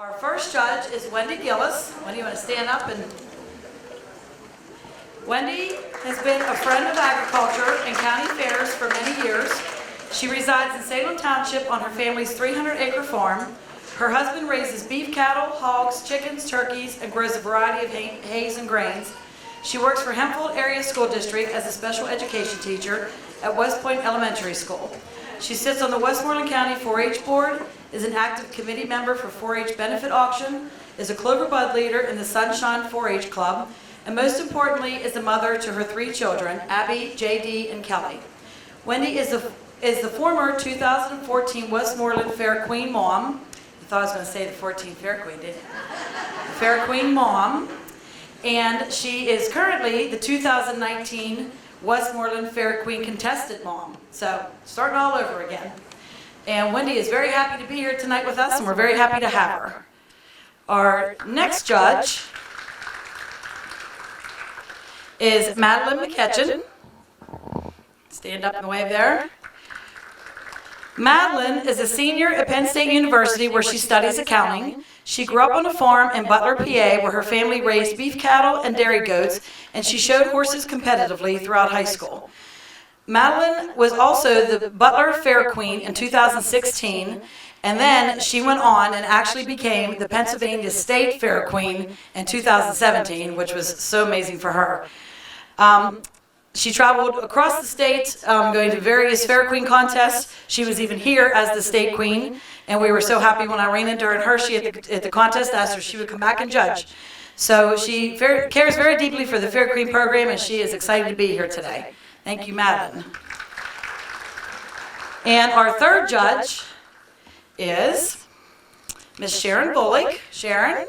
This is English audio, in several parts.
Our first judge is Wendy Gillis. Wendy, you want to stand up? And Wendy has been a friend of agriculture and county fairs for many years. She resides in Salem Township on her family's 300-acre farm. Her husband raises beef cattle, hogs, chickens, turkeys, and grows a variety of hays and grains. She works for Hempfield Area School District as a special education teacher at West Point Elementary School. She sits on the Westmoreland County 4-H Board, is an active committee member for 4-H Benefit Auction, is a Clover Bud leader in the Sunshine 4-H Club, and most importantly is a mother to her 3 children, Abby, JD, and Kelly. Wendy is the former 2014 Westmoreland Fair Queen Mom. You thought I was going to say the 14th Fair Queen, didn't you? The Fair Queen Mom. And she is currently the 2019 Westmoreland Fair Queen Contestant Mom. So, starting all over again. And Wendy is very happy to be here tonight with us, and we're very happy to have her. Our next judge is Madeline McKetchin. Stand up and wave there. Madeline is a senior at Penn State University where she studies accounting. She grew up on a farm in Butler, PA, where her family raised beef cattle and dairy goats, and she showed horses competitively throughout high school. Madeline was also the Butler Fair Queen in 2016, and then she went on and actually became the Pennsylvania State Fair Queen in 2017, which was so amazing for her. She traveled across the state, going to various Fair Queen contests. She was even here as the state queen, and we were so happy when I ran into her in Hershey at the contest, asked her if she would come back and judge. So she cares very deeply for the Fair Queen program, and she is excited to be here today. Thank you, Madeline. And our third judge is Miss Sharon Bullock. Sharon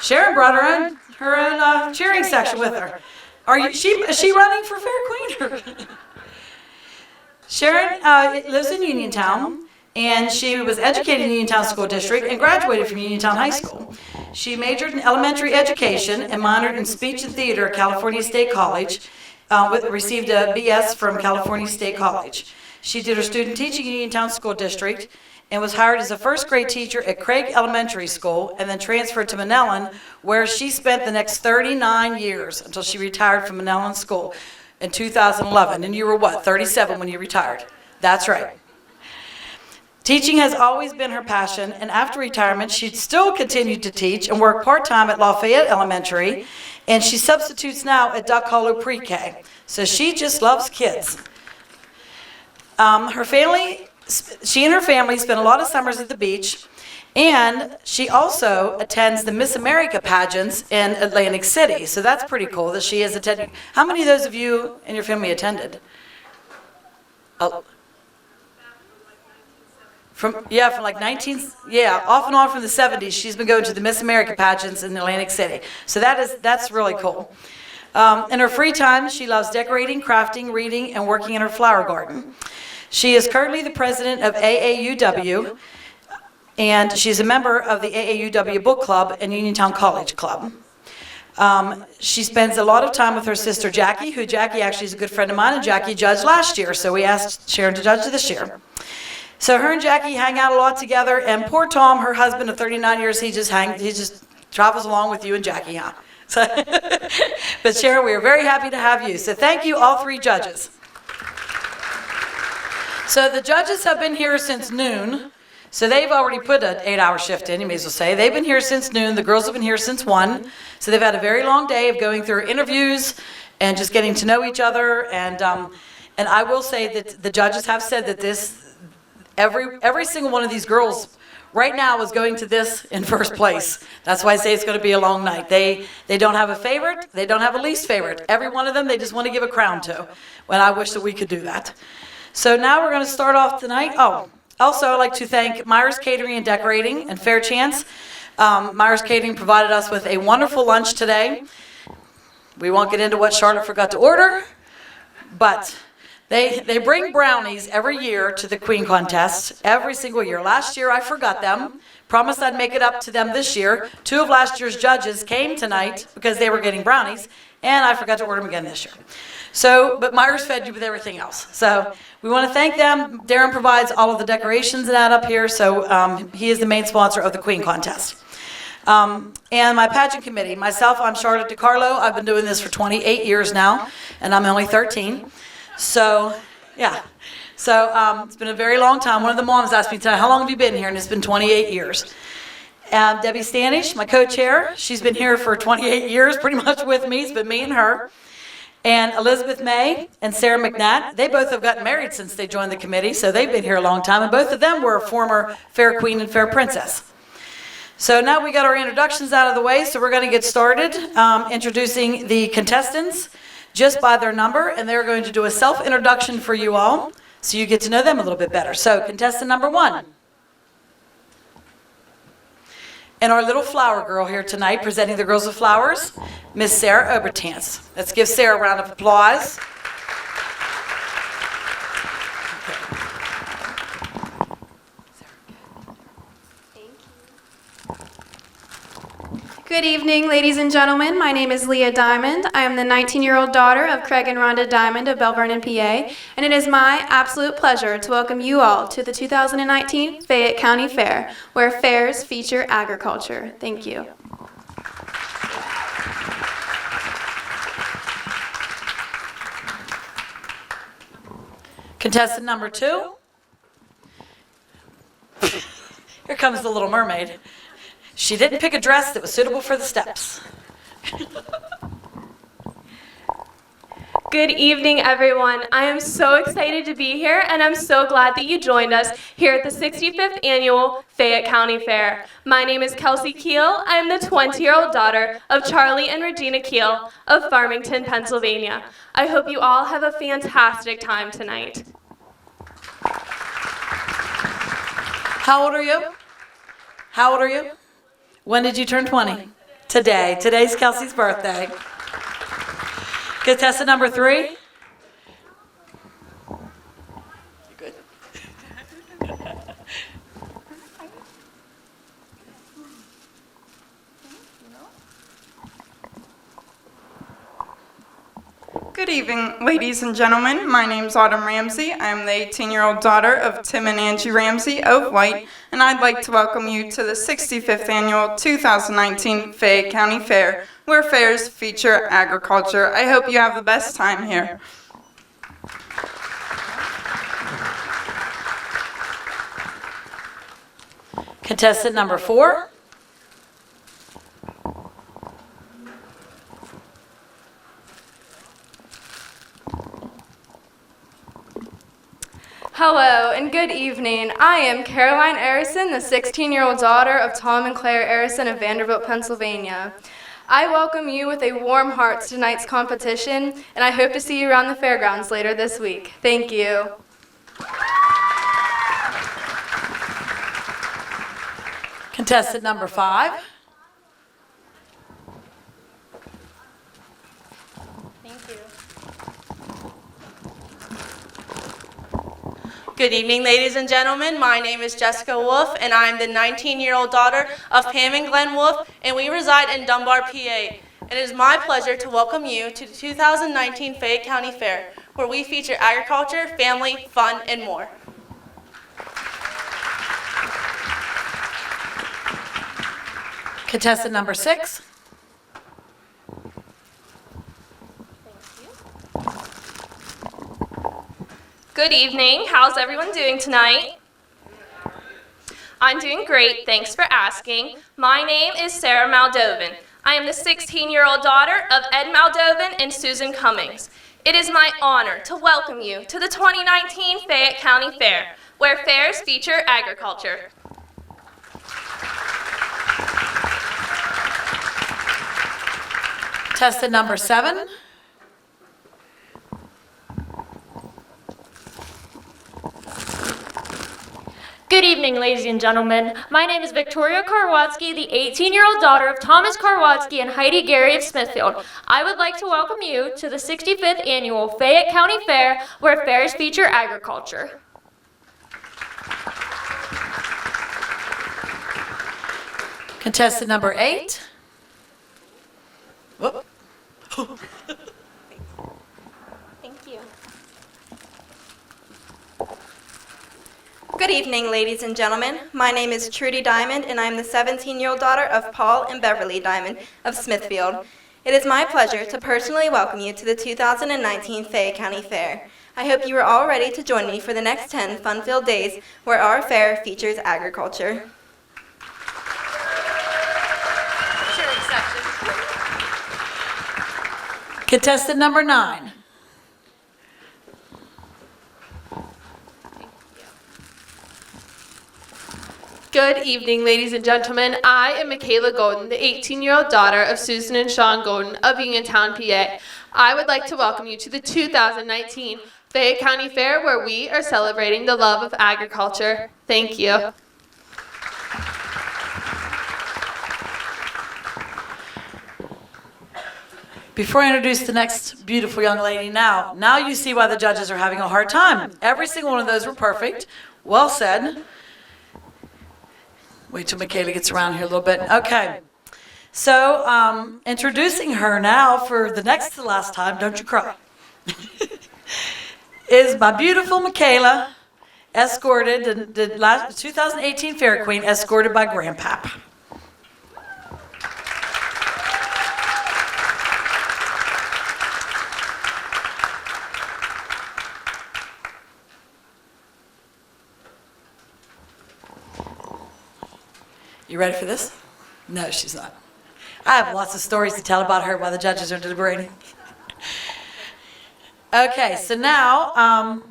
brought her own cheering section with her. Is she running for Fair Queen? Sharon lives in Uniontown, and she was educated in Uniontown School District and graduated from Uniontown High School. She majored in elementary education and minored in speech and theater at California State College, received a BS from California State College. She did her student teaching in Uniontown School District and was hired as a first grade teacher at Craig Elementary School and then transferred to Manellen, where she spent the next 39 years until she retired from Manellen School in 2011. And you were what, 37 when you retired? That's right. Teaching has always been her passion, and after retirement, she still continued to teach and work part-time at Fayette Elementary, and she substitutes now at Duck Hollow Pre-K. So she just loves kids. She and her family spend a lot of summers at the beach, and she also attends the Miss America pageants in Atlantic City. So that's pretty cool that she is attending. How many of those of you in your family attended? Oh. From like off and on from the 70s, she's been going to the Miss America pageants in Atlantic City. So that's really cool. In her free time, she loves decorating, crafting, reading, and working in her flower garden. She is currently the president of AAUW, and she's a member of the AAUW Book Club and Uniontown College Club. She spends a lot of time with her sister Jackie, who Jackie actually is a good friend of mine, and Jackie judged last year, so we asked Sharon to judge this year. So her and Jackie hang out a lot together, and poor Tom, her husband of 39 years, he just travels along with you and Jackie, huh? So, but Sharon, we are very happy to have you. So thank you, all 3 judges. So the judges have been here since noon. So they've already put an 8-hour shift in, you may as well say. They've been here since noon. The girls have been here since 1. So they've had a very long day of going through interviews and just getting to know each other. And I will say that the judges have said that every single one of these girls right now is going to this in first place. That's why I say it's going to be a long night. They don't have a favorite. They don't have a least favorite. Every one of them they just want to give a crown to. When I wish that we could do that. So now we're going to start off tonight. Oh, also I'd like to thank Myers Catering and Decorating and Fair Chance. Myers Catering provided us with a wonderful lunch today. We won't get into what Charlotte forgot to order, but they bring brownies every year to the Queen Contest, every single year. Last year I forgot them. Promised I'd make it up to them this year. 2 of last year's judges came tonight because they were getting brownies, and I forgot to order them again this year. So, but Myers fed you with everything else. So we want to thank them. Darren provides all of the decorations and that up here, so he is the main sponsor of the Queen Contest. And my pageant committee, myself, I'm Charlotte DiCarlo. I've been doing this for 28 years now, and I'm only 13. So, yeah. So it's been a very long time. One of the moms asked me tonight, how long have you been here? And it's been 28 years. And Debbie Stanish, my co-chair, she's been here for 28 years, pretty much with me. It's been me and her. And Elizabeth May and Sarah McNatt, they both have gotten married since they joined the committee, so they've been here a long time. And both of them were former Fair Queen and Fair Princess. So now we got our introductions out of the way, so we're going to get started introducing the contestants just by their number, and they're going to do a self-introduction for you all, so you get to know them a little bit better. So contestant number 1. And our little flower girl here tonight, presenting the Girls with Flowers, Miss Sarah Obertans. Let's give Sarah a round of applause. Good evening, ladies and gentlemen. My name is Leah Diamond. I am the 19-year-old daughter of Craig and Rhonda Diamond of Belle Vernon, PA, and it is my absolute pleasure to welcome you all to the 2019 Fayette County Fair, where fairs feature agriculture. Thank you. Contestant number 2. Here comes the Little Mermaid. She didn't pick a dress that was suitable for the steps. Good evening, everyone. I am so excited to be here, and I'm so glad that you joined us here at the 65th Annual Fayette County Fair. My name is Kelsey Keel. I am the 20-year-old daughter of Charlie and Regina Keel of Farmington, Pennsylvania. I hope you all have a fantastic time tonight. How old are you? How old are you? When did you turn 20? Today. Today's Kelsey's birthday. Contestant number 3. Good. Good evening, ladies and gentlemen. My name's Autumn Ramsey. I'm the 18-year-old daughter of Tim and Angie Ramsey of White, and I'd like to welcome you to the 65th Annual 2019 Fayette County Fair, where fairs feature agriculture. I hope you have the best time here. Contestant number 4. Hello and good evening. I am Caroline Arison, the 16-year-old daughter of Tom and Claire Arison of Vanderbilt, Pennsylvania. I welcome you with a warm heart to tonight's competition, and I hope to see you around the fairgrounds later this week. Thank you. Contestant number 5. Good evening, ladies and gentlemen. My name is Jessica Wolf, and I'm the 19-year-old daughter of Pam and Glenn Wolf, and we reside in Dunbar, PA. And it is my pleasure to welcome you to the 2019 Fayette County Fair, where we feature agriculture, family, fun, and more. Contestant number 6. Good evening. How's everyone doing tonight? I'm doing great. Thanks for asking. My name is Sarah Moldovan. I am the 16-year-old daughter of Ed Moldovan and Susan Cummings. It is my honor to welcome you to the 2019 Fayette County Fair, where fairs feature agriculture. Contestant number 7. Good evening, ladies and gentlemen. My name is Victoria Karwatsky, the 18-year-old daughter of Thomas Karwatsky and Heidi Gary of Smithfield. I would like to welcome you to the 65th Annual Fayette County Fair, where fairs feature agriculture. Contestant number 8. Whoop. evening, ladies and gentlemen. My name is Trudy Diamond, and I am the 17-year-old daughter of Paul and Beverly Diamond of Smithfield. It is my pleasure to personally welcome you to the 2019 Fayette County Fair. I hope you are all ready to join me for the next 10 fun-filled days where our fair features agriculture. Contestant number 9. Good evening, ladies and gentlemen. I am Michaela Golden, the 18-year-old daughter of Susan and Sean Golden of Uniontown, PA. I would like to welcome you to the 2019 Fayette County Fair, where we are celebrating the love of agriculture. Thank you. Before I introduce the next beautiful young lady, now you see why the judges are having a hard time. Every single one of those were perfect. Well said. Wait till Michaela gets around here a little bit. Okay. So, introducing her now for the next to last time, don't you cry, is my beautiful Michaela, escorted, the 2018 Fair Queen, escorted by Grandpap. You ready for this? No, she's not. I have lots of stories to tell about her while the judges are deliberating. Okay, so now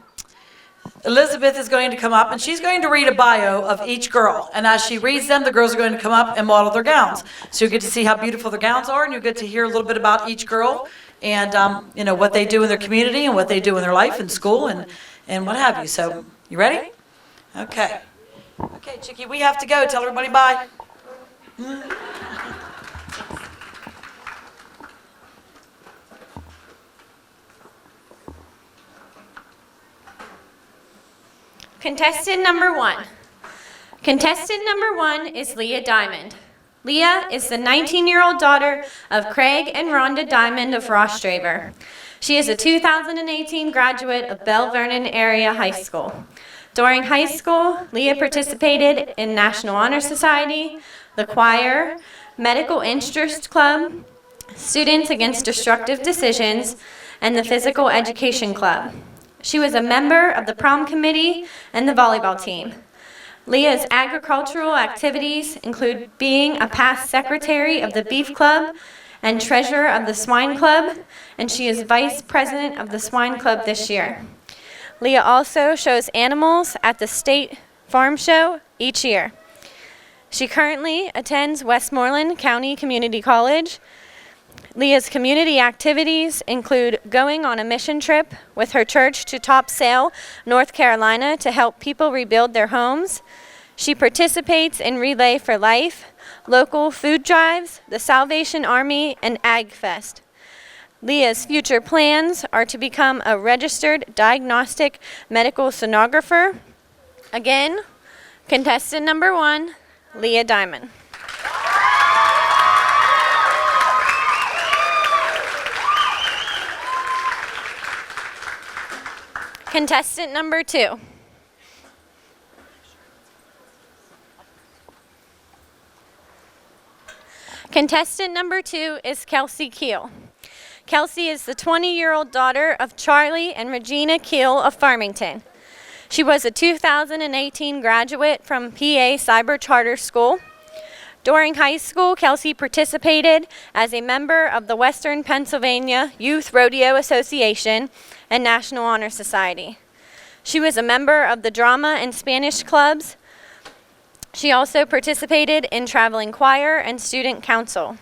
Elizabeth is going to come up, and she's going to read a bio of each girl. And as she reads them, the girls are going to come up and model their gowns. So you'll get to see how beautiful their gowns are, and you'll get to hear a little bit about each girl and what they do in their community and what they do in their life and school and what have you. So, you ready? Okay. Okay, Chickie, we have to go. Tell everybody bye. Contestant number 1. Contestant number 1 is Leah Diamond. Leah is the 19-year-old daughter of Craig and Rhonda Diamond of Rostraver. She is a 2018 graduate of Bell Vernon Area High School. During high school, Leah participated in National Honor Society, the choir, Medical Interest Club, Students Against Destructive Decisions, and the Physical Education Club. She was a member of the prom committee and the volleyball team. Leah's agricultural activities include being a past secretary of the Beef Club and treasurer of the Swine Club, and she is vice president of the Swine Club this year. Leah also shows animals at the State Farm Show each year. She currently attends Westmoreland County Community College. Leah's community activities include going on a mission trip with her church to Topsail, North Carolina, to help people rebuild their homes. She participates in Relay for Life, local food drives, the Salvation Army, and Ag Fest. Leah's future plans are to become a registered diagnostic medical sonographer. Again, contestant number 1, Leah Diamond. Contestant number 2. Contestant number 2 is Kelsey Keel. Kelsey is the 20-year-old daughter of Charlie and Regina Keel of Farmington. She was a 2018 graduate from PA Cyber Charter School. During high school, Kelsey participated as a member of the Western Pennsylvania Youth Rodeo Association and National Honor Society. She was a member of the drama and Spanish clubs. She also participated in traveling choir and student council.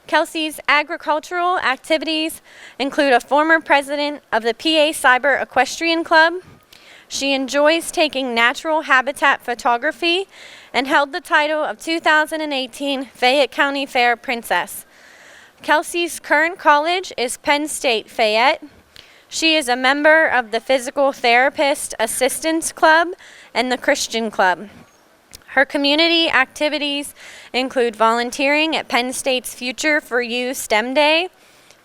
Kelsey's agricultural activities include a former president of the PA Cyber Equestrian Club. She enjoys taking natural habitat photography and held the title of 2018 Fayette County Fair Princess. Kelsey's current college is Penn State Fayette. She is a member of the Physical Therapist Assistance Club and the Christian Club. Her community activities include volunteering at Penn State's Future for You STEM Day,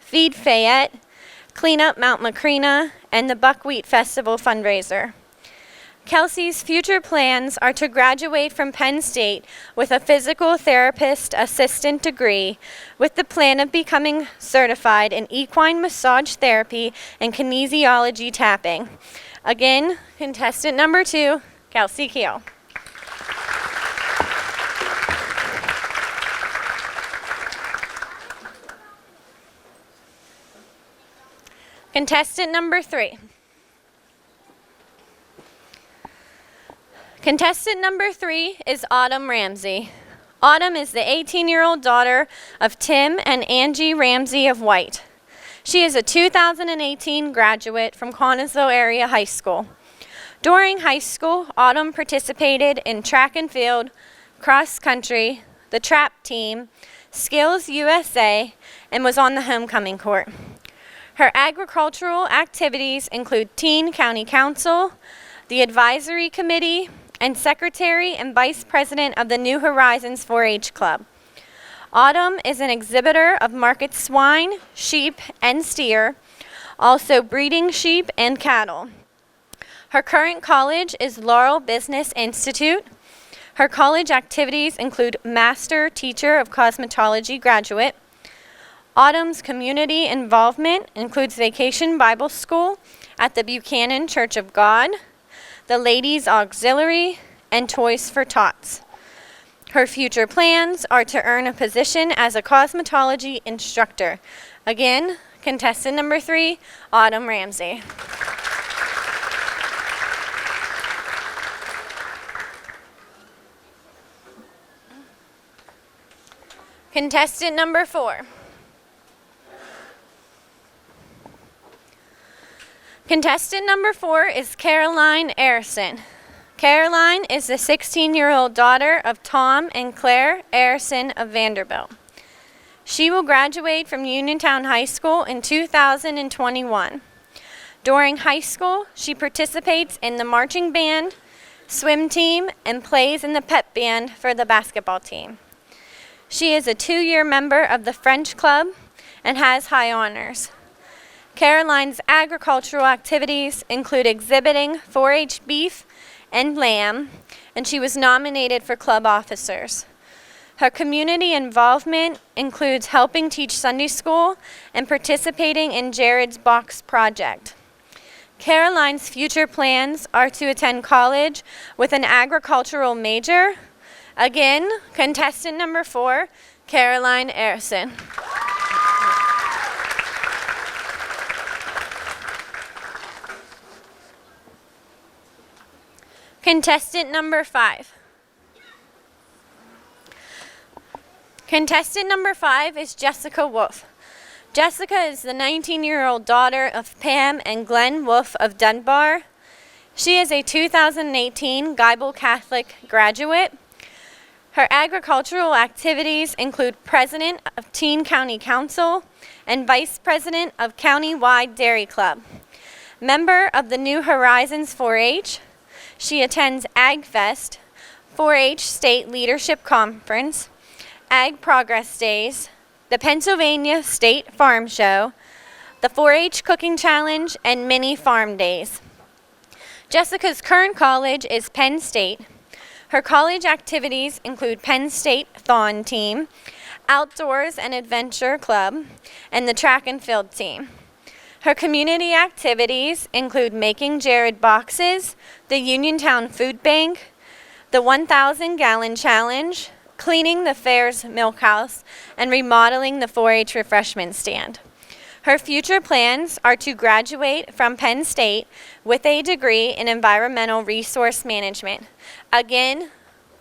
Feed Fayette, Clean Up Mount Macrina, and the Buckwheat Festival fundraiser. Kelsey's future plans are to graduate from Penn State with a physical therapist assistant degree with the plan of becoming certified in equine massage therapy and kinesiology tapping. Again, contestant number 2, Kelsey Keel. Contestant number 3. Contestant number 3 is Autumn Ramsey. Autumn is the 18-year-old daughter of Tim and Angie Ramsey of White. She is a 2018 graduate from Connellsville Area High School. During high school, Autumn participated in track and field, cross country, the trap team, Skills USA, and was on the homecoming court. Her agricultural activities include Teen County Council, the Advisory Committee, and Secretary and Vice President of the New Horizons 4-H Club. Autumn is an exhibitor of market swine, sheep, and steer, also breeding sheep and cattle. Her current college is Laurel Business Institute. Her college activities include Master Teacher of Cosmetology graduate. Autumn's community involvement includes Vacation Bible School at the Buchanan Church of God, the Ladies Auxiliary, and Toys for Tots. Her future plans are to earn a position as a cosmetology instructor. Again, contestant number 3, Autumn Ramsey. Contestant number 4. Contestant number 4 is Caroline Arison. Caroline is the 16-year-old daughter of Tom and Claire Arison of Vanderbilt. She will graduate from Uniontown High School in 2021. During high school, she participates in the marching band, swim team, and plays in the pep band for the basketball team. She is a 2-year member of the French Club and has high honors. Caroline's agricultural activities include exhibiting 4-H beef and lamb, and she was nominated for club officers. Her community involvement includes helping teach Sunday school and participating in Jared's Box project. Caroline's future plans are to attend college with an agricultural major. Again, contestant number 4, Caroline Arison. Contestant number 5. Contestant number 5 is Jessica Wolf. Jessica is the 19-year-old daughter of Pam and Glenn Wolf of Dunbar. She is a 2018 Geibel Catholic graduate. Her agricultural activities include President of Teen County Council and Vice President of County-wide Dairy Club. Member of the New Horizons 4-H, she attends Ag Fest, 4-H State Leadership Conference, Ag Progress Days, the Pennsylvania State Farm Show, the 4-H Cooking Challenge, and mini farm days. Jessica's current college is Penn State. Her college activities include Penn State Thon Team, Outdoors and Adventure Club, and the Track and Field Team. Her community activities include making Jared boxes, the Uniontown Food Bank, the 1,000-gallon challenge, cleaning the fair's milk house, and remodeling the 4-H refreshment stand. Her future plans are to graduate from Penn State with a degree in environmental resource management. Again,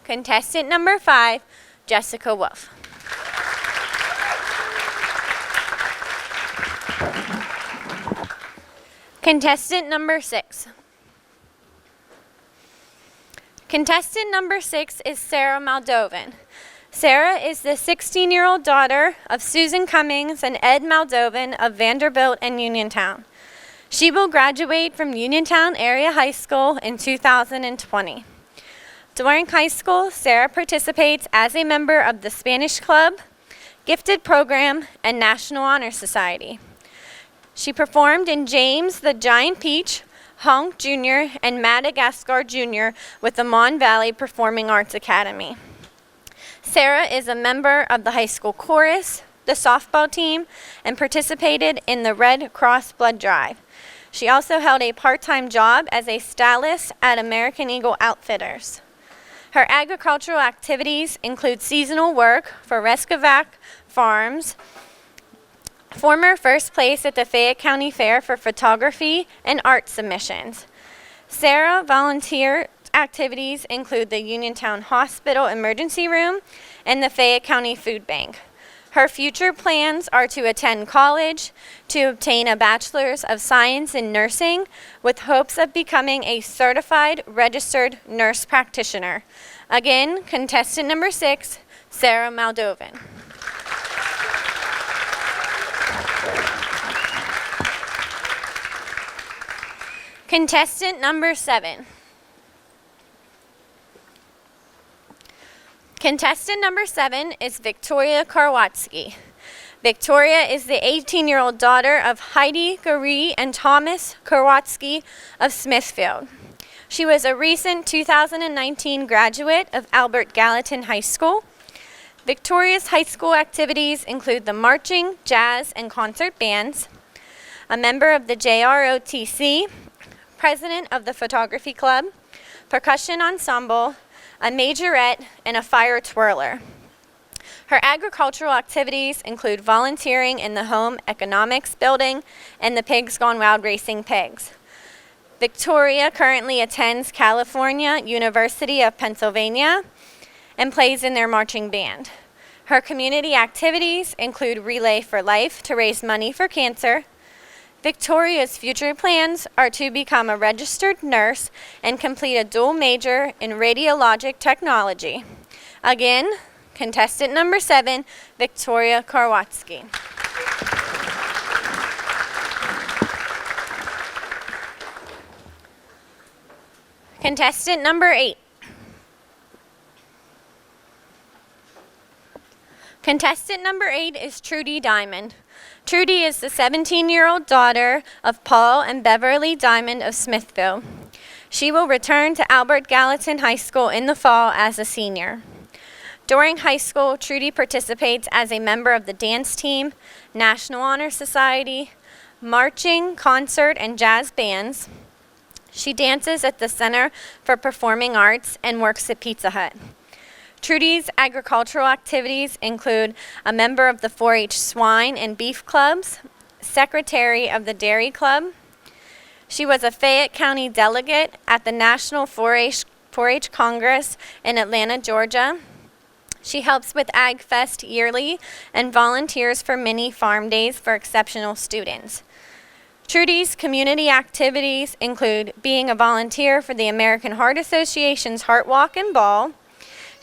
contestant number 5, Jessica Wolf. Contestant number 6. Contestant number 6 is Sarah Moldovan. Sarah is the 16-year-old daughter of Susan Cummings and Ed Moldovan of Vanderbilt and Uniontown. She will graduate from Uniontown Area High School in 2020. During high school, Sarah participates as a member of the Spanish Club, Gifted Program, and National Honor Society. She performed in James the Giant Peach, Honk Jr., and Madagascar Jr. with the Mon Valley Performing Arts Academy. Sarah is a member of the high school chorus, the softball team, and participated in the Red Cross Blood Drive. She also held a part-time job as a stylist at American Eagle Outfitters. Her agricultural activities include seasonal work for Reskovac Farms, former first place at the Fayette County Fair for photography and art submissions. Sarah volunteer activities include the Uniontown Hospital Emergency Room and the Fayette County Food Bank. Her future plans are to attend college, to obtain a Bachelor's of Science in Nursing, with hopes of becoming a certified registered nurse practitioner. Again, contestant number 6, Sarah Moldovan. Contestant number 7. Contestant number 7 is Victoria Karwatsky. Victoria is the 18-year-old daughter of Heidi Garee and Thomas Karwatsky of Smithfield. She was a recent 2019 graduate of Albert Gallatin High School. Victoria's high school activities include the marching, jazz, and concert bands, a member of the JROTC, president of the photography club, percussion ensemble, a majorette, and a fire twirler. Her agricultural activities include volunteering in the Home Economics Building and the Pigs Gone Wild Racing Pigs. Victoria currently attends California University of Pennsylvania and plays in their marching band. Her community activities include Relay for Life to raise money for cancer. Victoria's future plans are to become a registered nurse and complete a dual major in radiologic technology. Again, contestant number 7, Victoria Karwatsky. Contestant number 8. Contestant number 8 is Trudy Diamond. Trudy is the 17-year-old daughter of Paul and Beverly Diamond of Smithville. She will return to Albert Gallatin High School in the fall as a senior. During high school, Trudy participates as a member of the dance team, National Honor Society, marching, concert, and jazz bands. She dances at the Center for Performing Arts and works at Pizza Hut. Trudy's agricultural activities include a member of the 4-H swine and beef clubs, secretary of the dairy club. She was a Fayette County delegate at the National 4-H Congress in Atlanta, Georgia. She helps with Ag Fest yearly and volunteers for many farm days for exceptional students. Trudy's community activities include being a volunteer for the American Heart Association's Heart Walk and Ball.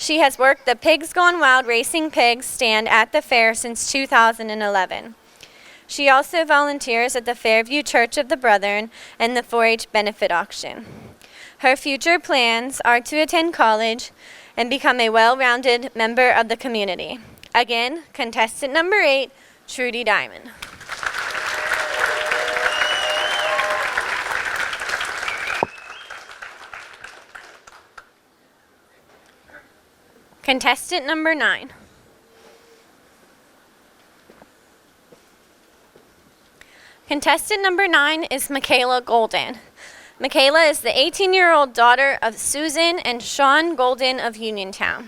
She has worked the Pigs Gone Wild Racing Pigs stand at the fair since 2011. She also volunteers at the Fairview Church of the Brethren and the 4-H benefit auction. Her future plans are to attend college and become a well-rounded member of the community. Again, contestant number 8, Trudy Diamond. Contestant number 9. Contestant number 9 is Michaela Golden. Michaela is the 18-year-old daughter of Susan and Sean Golden of Uniontown.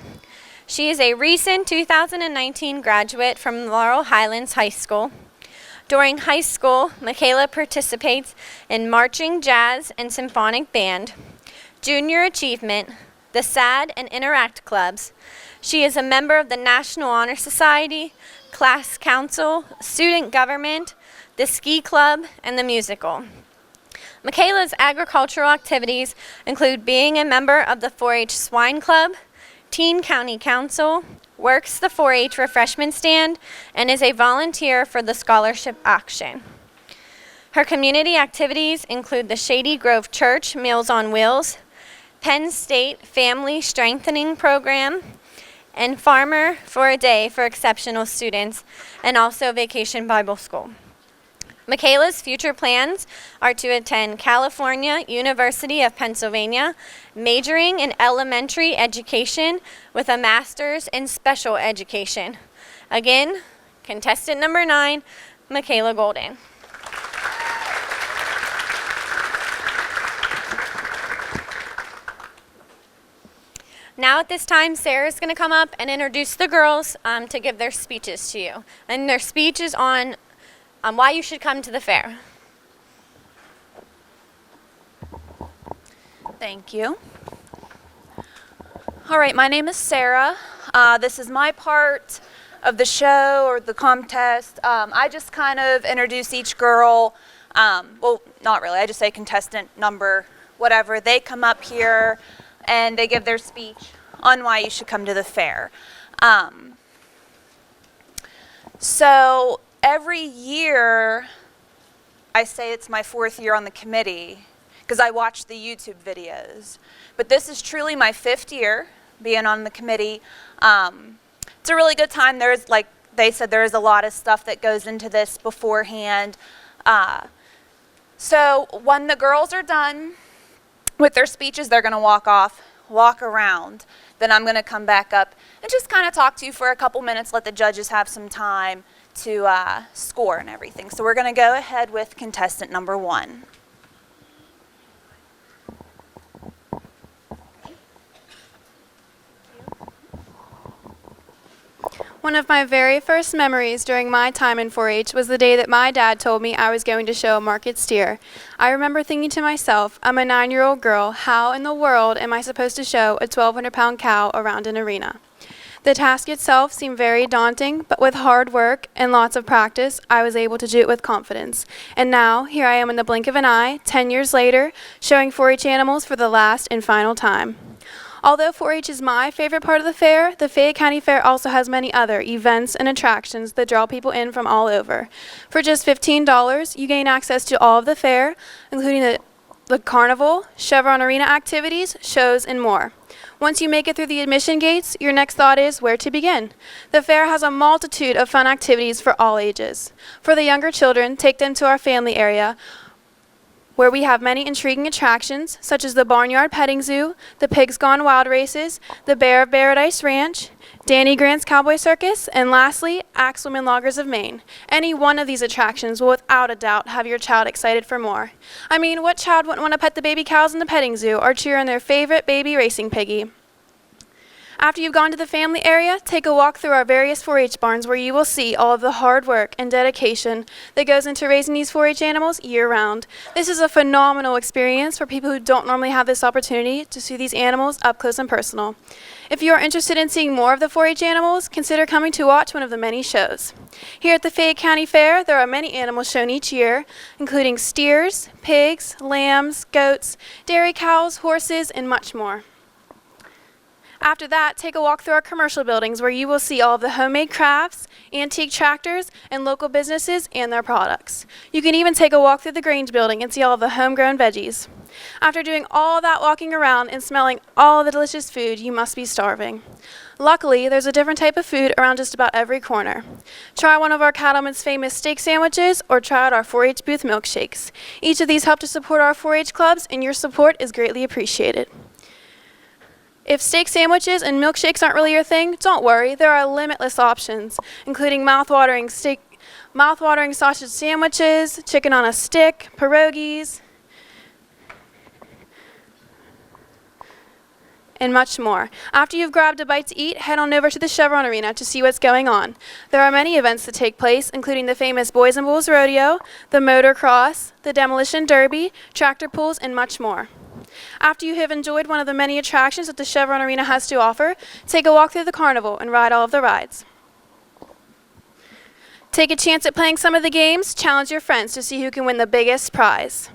She is a recent 2019 graduate from Laurel Highlands High School. During high school, Michaela participates in marching, jazz, and symphonic band, junior achievement, the SAD and Interact clubs. She is a member of the National Honor Society, class council, student government, the ski club, and the musical. Michaela's agricultural activities include being a member of the 4-H Swine Club, Teen County Council, works the 4-H refreshment stand, and is a volunteer for the scholarship auction. Her community activities include the Shady Grove Church Meals on Wheels, Penn State Family Strengthening Program, and Farmer for a Day for exceptional students, and also Vacation Bible School. Michaela's future plans are to attend California University of Pennsylvania, majoring in elementary education with a master's in special education. Again, contestant number 9, Michaela Golden. Now at this time, Sarah's going to come up and introduce the girls to give their speeches to you. And their speech is on why you should come to the fair. Thank you. All right, my name is Sarah. This is my part of the show or the contest. I just kind of introduce each girl. Well, not really. I just say contestant number, whatever. They come up here and they give their speech on why you should come to the fair. So every year, I say it's my 4th year on the committee because I watch the YouTube videos. But this is truly my 5th year being on the committee. It's a really good time. There's, like they said, there is a lot of stuff that goes into this beforehand. So when the girls are done with their speeches, they're going to walk around. Then I'm going to come back up and just kind of talk to you for a couple minutes, let the judges have some time to score and everything. So we're going to go ahead with contestant number 1. One of my very first memories during my time in 4-H was the day that my dad told me I was going to show a market steer. I remember thinking to myself, I'm a 9-year-old girl, how in the world am I supposed to show a 1,200-pound cow around an arena? The task itself seemed very daunting, but with hard work and lots of practice, I was able to do it with confidence. And now, here I am in the blink of an eye, 10 years later, showing 4-H animals for the last and final time. Although 4-H is my favorite part of the fair, the Fayette County Fair also has many other events and attractions that draw people in from all over. For just $15, you gain access to all of the fair, including the carnival, Chevron Arena activities, shows, and more. Once you make it through the admission gates, your next thought is where to begin. The fair has a multitude of fun activities for all ages. For the younger children, take them to our family area, where we have many intriguing attractions, such as the Barnyard Petting Zoo, the Pigs Gone Wild races, the Bear of Paradise Ranch, Danny Grant's Cowboy Circus, and lastly, Axleman Loggers of Maine. Any one of these attractions will without a doubt have your child excited for more. I mean, what child wouldn't want to pet the baby cows in the petting zoo or cheer on their favorite baby racing piggy? After you've gone to the family area, take a walk through our various 4-H barns where you will see all of the hard work and dedication that goes into raising these 4-H animals year-round. This is a phenomenal experience for people who don't normally have this opportunity to see these animals up close and personal. If you are interested in seeing more of the 4-H animals, consider coming to watch one of the many shows. Here at the Fayette County Fair, there are many animals shown each year, including steers, pigs, lambs, goats, dairy cows, horses, and much more. After that, take a walk through our commercial buildings where you will see all of the homemade crafts, antique tractors, and local businesses and their products. You can even take a walk through the Grange building and see all of the homegrown veggies. After doing all that walking around and smelling all the delicious food, you must be starving. Luckily, there's a different type of food around just about every corner. Try one of our cattlemen's famous steak sandwiches or try out our 4-H booth milkshakes. Each of these help to support our 4-H clubs, and your support is greatly appreciated. If steak sandwiches and milkshakes aren't really your thing, don't worry. There are limitless options, including mouth-watering sausage sandwiches, chicken on a stick, pierogies, and much more. After you've grabbed a bite to eat, head on over to the Chevron Arena to see what's going on. There are many events that take place, including the famous Boys and Bulls Rodeo, the Motocross, the Demolition Derby, tractor pulls, and much more. After you have enjoyed one of the many attractions that the Chevron Arena has to offer, take a walk through the carnival and ride all of the rides. Take a chance at playing some of the games, challenge your friends to see who can win the biggest prize.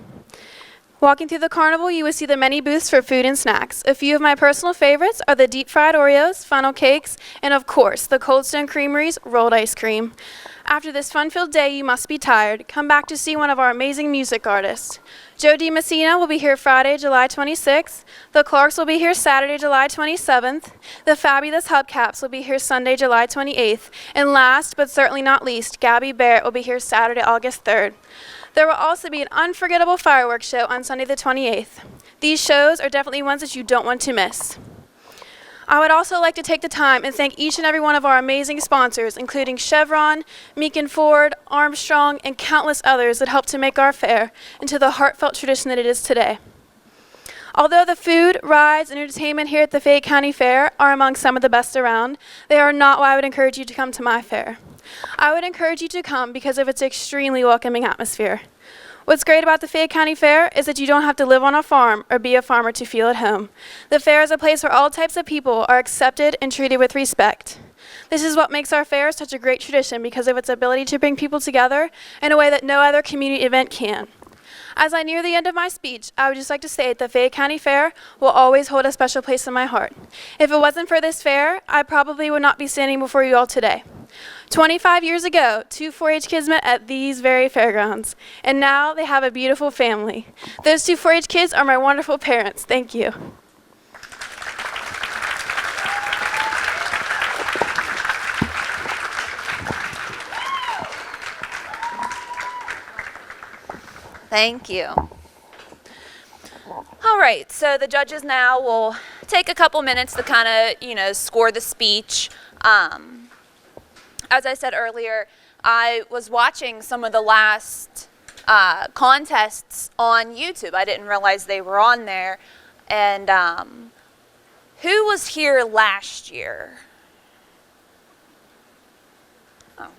Walking through the carnival, you will see the many booths for food and snacks. A few of my personal favorites are the deep-fried Oreos, funnel cakes, and of course, the Cold Stone Creamery's rolled ice cream. After this fun-filled day, you must be tired. Come back to see one of our amazing music artists. Joe D. Messina will be here Friday, July 26th. The Clarks will be here Saturday, July 27th. The Fabulous Hubcaps will be here Sunday, July 28th. And last, but certainly not least, Gabby Barrett will be here Saturday, August 3rd. There will also be an unforgettable fireworks show on Sunday the 28th. These shows are definitely ones that you don't want to miss. I would also like to take the time and thank each and every one of our amazing sponsors, including Chevron, Meekin Ford, Armstrong, and countless others that helped to make our fair into the heartfelt tradition that it is today. Although the food, rides, and entertainment here at the Fayette County Fair are among some of the best around, they are not why I would encourage you to come to my fair. I would encourage you to come because of its extremely welcoming atmosphere. What's great about the Fayette County Fair is that you don't have to live on a farm or be a farmer to feel at home. The fair is a place where all types of people are accepted and treated with respect. This is what makes our fair such a great tradition because of its ability to bring people together in a way that no other community event can. As I near the end of my speech, I would just like to say that the Fayette County Fair will always hold a special place in my heart. If it wasn't for this fair, I probably would not be standing before you all today. 25 years ago, two 4-H kids met at these very fairgrounds, and now they have a beautiful family. Those two 4-H kids are my wonderful parents. Thank you. Thank you. All right, so the judges now will take a couple minutes to kind of, score the speech. As I said earlier, I was watching some of the last contests on YouTube. I didn't realize they were on there. And who was here last year? Oh,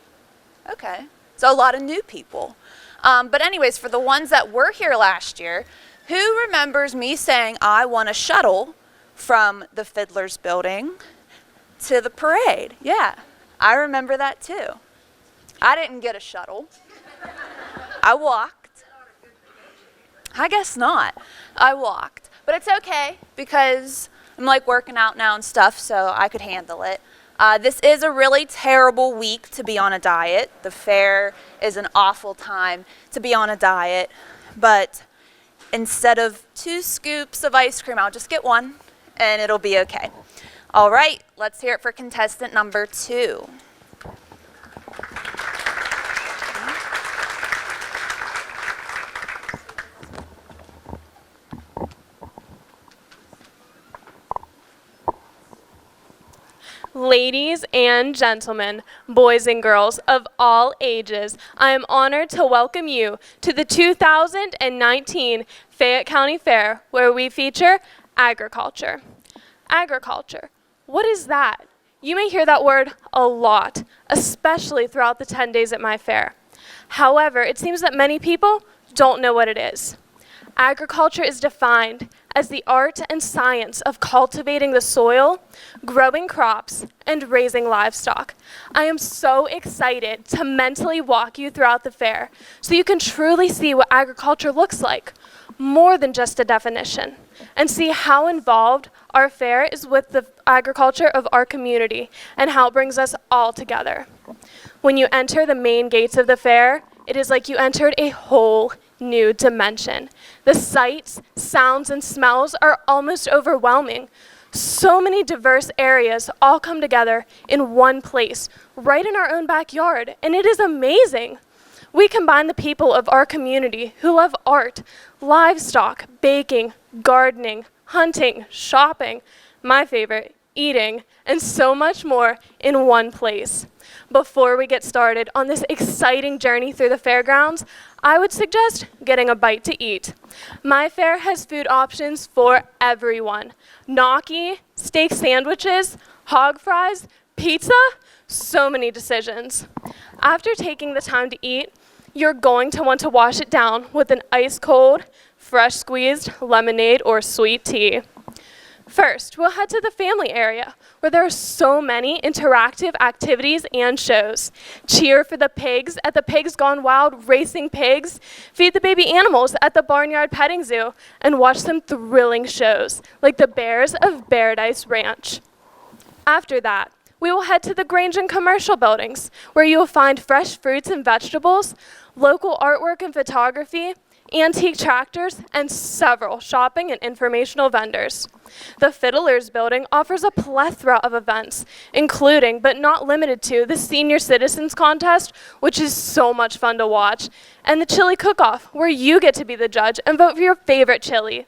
okay. So a lot of new people. But anyways, for the ones that were here last year, who remembers me saying I want a shuttle from the Fiddler's Building to the parade? Yeah, I remember that too. I didn't get a shuttle. I walked. I guess not. I walked. But it's okay because I'm working out now and stuff, so I could handle it. This is a really terrible week to be on a diet. The fair is an awful time to be on a diet. But instead of 2 scoops of ice cream, I'll just get 1 and it'll be okay. All right, let's hear it for contestant number 2. Ladies and gentlemen, boys and girls of all ages, I am honored to welcome you to the 2019 Fayette County Fair, where we feature agriculture. Agriculture, what is that? You may hear that word a lot, especially throughout the 10 days at my fair. However, it seems that many people don't know what it is. Agriculture is defined as the art and science of cultivating the soil, growing crops, and raising livestock. I am so excited to mentally walk you throughout the fair so you can truly see what agriculture looks like, more than just a definition, and see how involved our fair is with the agriculture of our community and how it brings us all together. When you enter the main gates of the fair, it is like you entered a whole new dimension. The sights, sounds, and smells are almost overwhelming. So many diverse areas all come together in one place, right in our own backyard, and it is amazing. We combine the people of our community who love art, livestock, baking, gardening, hunting, shopping, my favorite, eating, and so much more in one place. Before we get started on this exciting journey through the fairgrounds, I would suggest getting a bite to eat. My fair has food options for everyone. Gnocchi, steak sandwiches, hog fries, pizza, so many decisions. After taking the time to eat, you're going to want to wash it down with an ice cold, fresh squeezed lemonade or sweet tea. First, we'll head to the family area, where there are so many interactive activities and shows. Cheer for the pigs at the Pigs Gone Wild Racing Pigs, feed the baby animals at the Barnyard Petting Zoo, and watch some thrilling shows, like the Bears of Paradise Ranch. After that, we will head to the Grange and Commercial buildings, where you will find fresh fruits and vegetables, local artwork and photography, antique tractors, and several shopping and informational vendors. The Fiddlers Building offers a plethora of events, including but not limited to the Senior Citizens Contest, which is so much fun to watch, and the Chili Cook-Off, where you get to be the judge and vote for your favorite chili.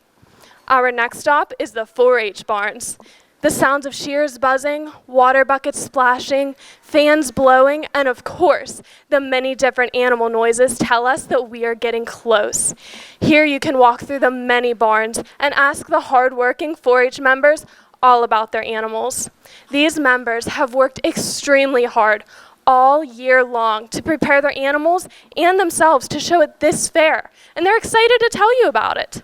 Our next stop is the 4-H barns. The sounds of shears buzzing, water buckets splashing, fans blowing, and of course, the many different animal noises tell us that we are getting close. Here you can walk through the many barns and ask the hardworking 4-H members all about their animals. These members have worked extremely hard all year long to prepare their animals and themselves to show at this fair, and they're excited to tell you about it.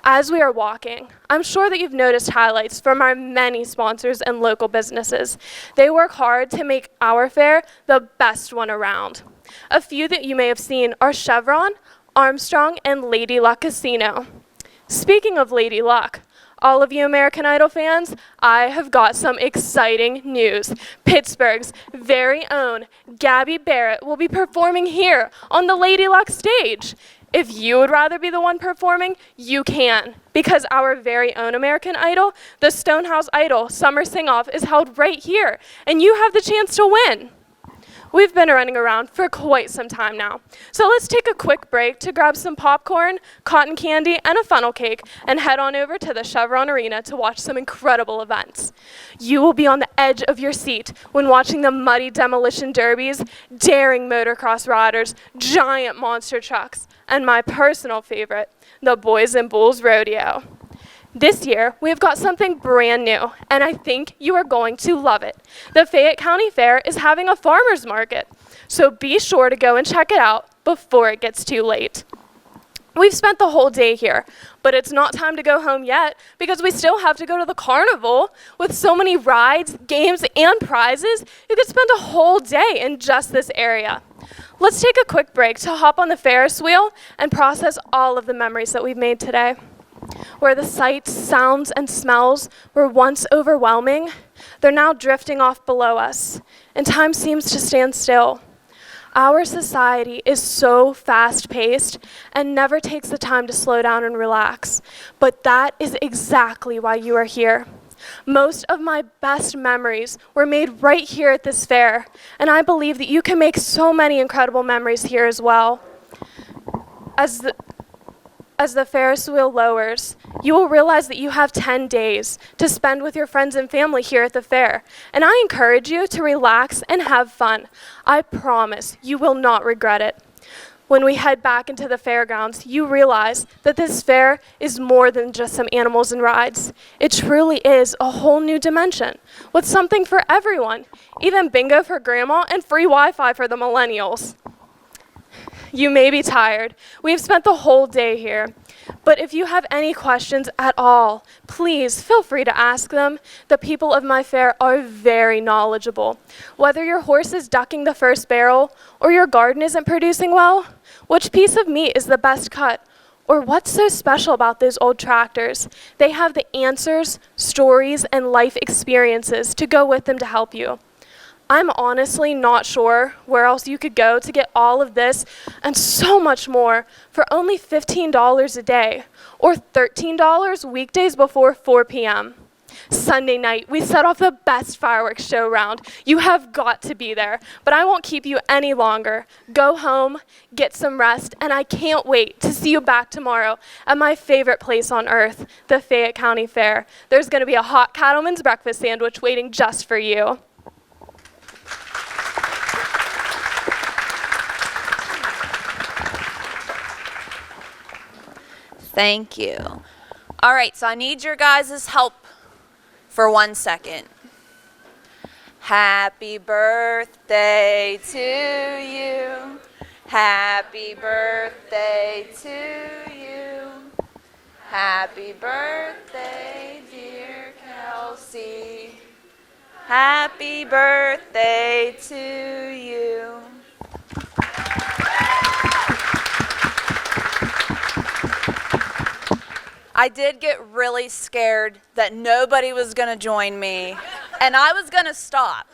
As we are walking, I'm sure that you've noticed highlights from our many sponsors and local businesses. They work hard to make our fair the best one around. A few that you may have seen are Chevron, Armstrong, and Lady Luck Casino. Speaking of Lady Luck, all of you American Idol fans, I have got some exciting news. Pittsburgh's very own Gabby Barrett will be performing here on the Lady Luck stage. If you would rather be the one performing, you can, because our very own American Idol, the Stonehouse Idol Summer Sing-Off, is held right here, and you have the chance to win. We've been running around for quite some time now, so let's take a quick break to grab some popcorn, cotton candy, and a funnel cake, and head on over to the Chevron Arena to watch some incredible events. You will be on the edge of your seat when watching the muddy demolition derbies, daring motocross riders, giant monster trucks, and my personal favorite, the Boys and Bulls Rodeo. This year, we have got something brand new, and I think you are going to love it. The Fayette County Fair is having a farmer's market, so be sure to go and check it out before it gets too late. We've spent the whole day here, but it's not time to go home yet because we still have to go to the carnival. With so many rides, games, and prizes, you could spend a whole day in just this area. Let's take a quick break to hop on the Ferris wheel and process all of the memories that we've made today. Where the sights, sounds, and smells were once overwhelming, they're now drifting off below us, and time seems to stand still. Our society is so fast-paced and never takes the time to slow down and relax, but that is exactly why you are here. Most of my best memories were made right here at this fair, and I believe that you can make so many incredible memories here as well. As the Ferris wheel lowers, you will realize that you have 10 days to spend with your friends and family here at the fair, and I encourage you to relax and have fun. I promise you will not regret it. When we head back into the fairgrounds, you realize that this fair is more than just some animals and rides. It truly is a whole new dimension, with something for everyone, even bingo for grandma and free Wi-Fi for the millennials. You may be tired. We've spent the whole day here. But if you have any questions at all, please feel free to ask them. The people of my fair are very knowledgeable. Whether your horse is ducking the first barrel, or your garden isn't producing well, which piece of meat is the best cut, or what's so special about those old tractors, they have the answers, stories, and life experiences to go with them to help you. I'm honestly not sure where else you could go to get all of this and so much more for only $15 a day, or $13 weekdays before 4 p.m. Sunday night, we set off the best fireworks show round. You have got to be there, but I won't keep you any longer. Go home, get some rest, and I can't wait to see you back tomorrow at my favorite place on earth, the Fayette County Fair. There's going to be a hot cattleman's breakfast sandwich waiting just for you. Thank you. All right, so I need your guys' help for 1 second. Happy birthday to you. Happy birthday to you. Happy birthday, dear Kelsey. Happy birthday to you. I did get really scared that nobody was going to join me, and I was going to stop.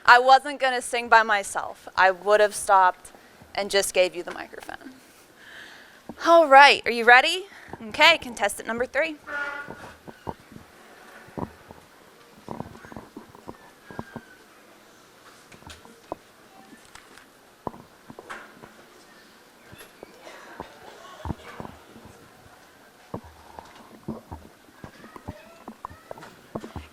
I wasn't going to sing by myself. I would have stopped and just gave you the microphone. All right, are you ready? Okay, contestant number 3.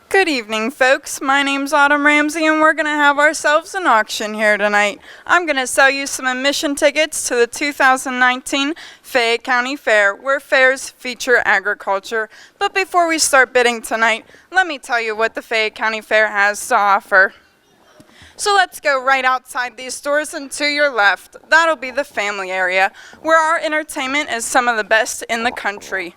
Good evening, folks. My name's Autumn Ramsey, and we're going to have ourselves an auction here tonight. I'm going to sell you some admission tickets to the 2019 Fayette County Fair, where fairs feature agriculture. But before we start bidding tonight, let me tell you what the Fayette County Fair has to offer. So let's go right outside these doors and to your left. That'll be the family area, where our entertainment is some of the best in the country.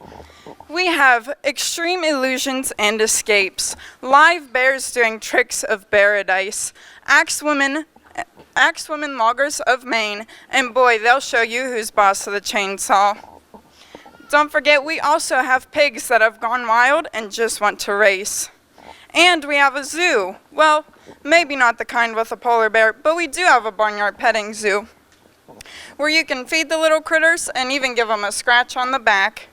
We have extreme illusions and escapes, live bears doing tricks of paradise, axe women loggers of Maine, and boy, they'll show you who's boss of the chainsaw. Don't forget, we also have pigs that have gone wild and just want to race. And we have a zoo. Well, maybe not the kind with a polar bear, but we do have a barnyard petting zoo, where you can feed the little critters and even give them a scratch on the back.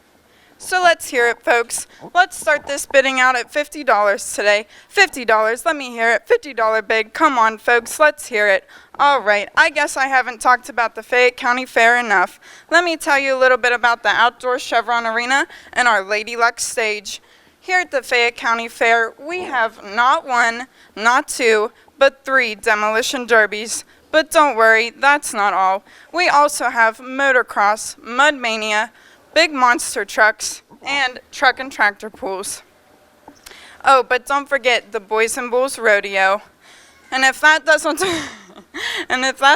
So let's hear it, folks. Let's start this bidding out at $50 today. $50, let me hear it. $50 bid. Come on, folks, let's hear it. All right, I guess I haven't talked about the Fayette County Fair enough. Let me tell you a little bit about the outdoor Chevron Arena and our Lady Luck stage. Here at the Fayette County Fair, we have not 1, not 2, but 3 demolition derbies. But don't worry, that's not all. We also have motocross, mud mania, big monster trucks, and truck and tractor pools. Oh, but don't forget the Boys and Bulls Rodeo. And if that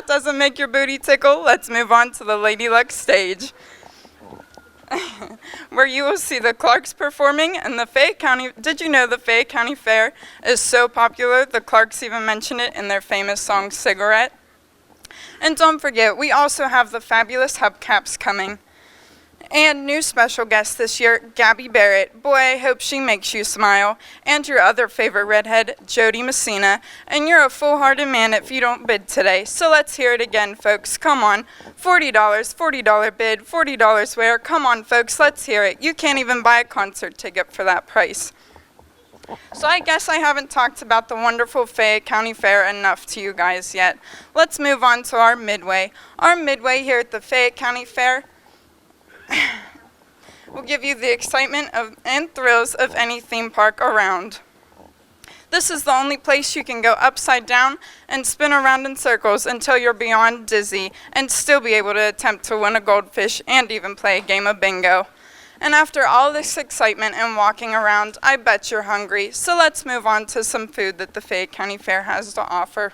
doesn't make your booty tickle, let's move on to the Lady Luck stage, where you will see the Clarks performing. And the Fayette County, did you know the Fayette County Fair is so popular, the Clarks even mention it in their famous song Cigarette? And don't forget, we also have the fabulous hubcaps coming. And new special guest this year, Gabby Barrett. Boy, I hope she makes you smile. And your other favorite redhead, Jody Messina. And you're a full-hearted man if you don't bid today. So let's hear it again, folks. Come on. $40, $40 bid, $40 wear. Come on, folks, let's hear it. You can't even buy a concert ticket for that price. So I guess I haven't talked about the wonderful Fayette County Fair enough to you guys yet. Let's move on to our midway. Our midway here at the Fayette County Fair will give you the excitement and thrills of any theme park around. This is the only place you can go upside down and spin around in circles until you're beyond dizzy and still be able to attempt to win a goldfish and even play a game of bingo. And after all this excitement and walking around, I bet you're hungry. So let's move on to some food that the Fayette County Fair has to offer.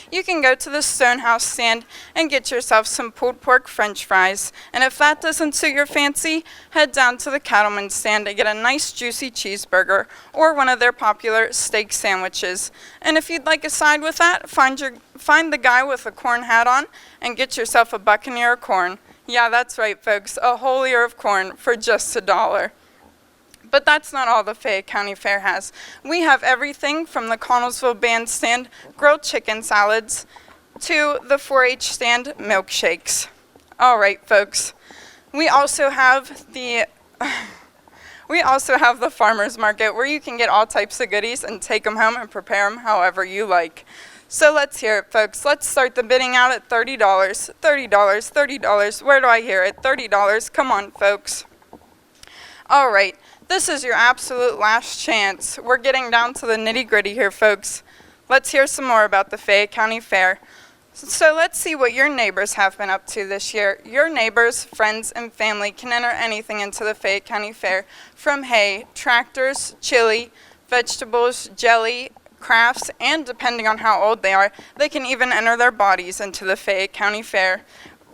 You can go to the Stonehouse stand and get yourself some pulled pork french fries. And if that doesn't suit your fancy, head down to the Cattleman's stand to get a nice juicy cheeseburger or one of their popular steak sandwiches. And if you'd like a side with that, find the guy with a corn hat on and get yourself a buccaneer of corn. Yeah, that's right, folks, a whole ear of corn for just $1. But that's not all the Fayette County Fair has. We have everything from the Connellsville Bandstand grilled chicken salads to the 4-H stand milkshakes. All right, folks. We also have the farmers market, where you can get all types of goodies and take them home and prepare them however you like. So let's hear it, folks. Let's start the bidding out at $30. $30, $30. Where do I hear it? $30. Come on, folks. All right. This is your absolute last chance. We're getting down to the nitty-gritty here, folks. Let's hear some more about the Fayette County Fair. So let's see what your neighbors have been up to this year. Your neighbors, friends, and family can enter anything into the Fayette County Fair, from hay, tractors, chili, vegetables, jelly, crafts, and depending on how old they are, they can even enter their bodies into the Fayette County Fair.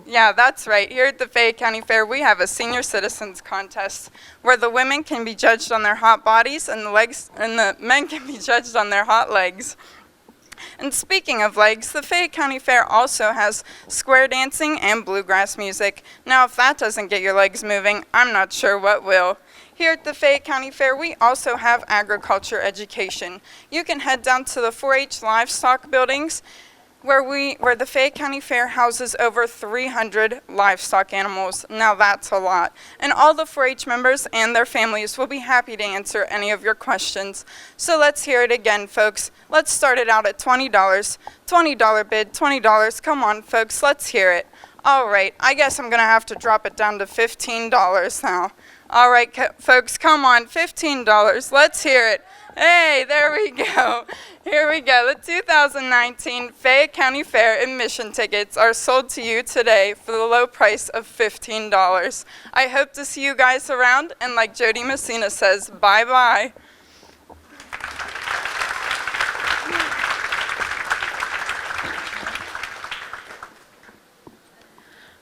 Yeah, that's right. Here at the Fayette County Fair, we have a senior citizens contest where the women can be judged on their hot bodies and the men can be judged on their hot legs. And speaking of legs, the Fayette County Fair also has square dancing and bluegrass music. Now, if that doesn't get your legs moving, I'm not sure what will. Here at the Fayette County Fair, we also have agriculture education. You can head down to the 4-H livestock buildings where the Fayette County Fair houses over 300 livestock animals. Now that's a lot. And all the 4-H members and their families will be happy to answer any of your questions. So let's hear it again, folks. Let's start it out at $20. $20 bid, $20. Come on, folks, let's hear it. All right, I guess I'm going to have to drop it down to $15 now. All right, folks, come on, $15. Let's hear it. Hey, there we go. Here we go. The 2019 Fayette County Fair admission tickets are sold to you today for the low price of $15. I hope to see you guys around, and like Jody Messina says, bye-bye.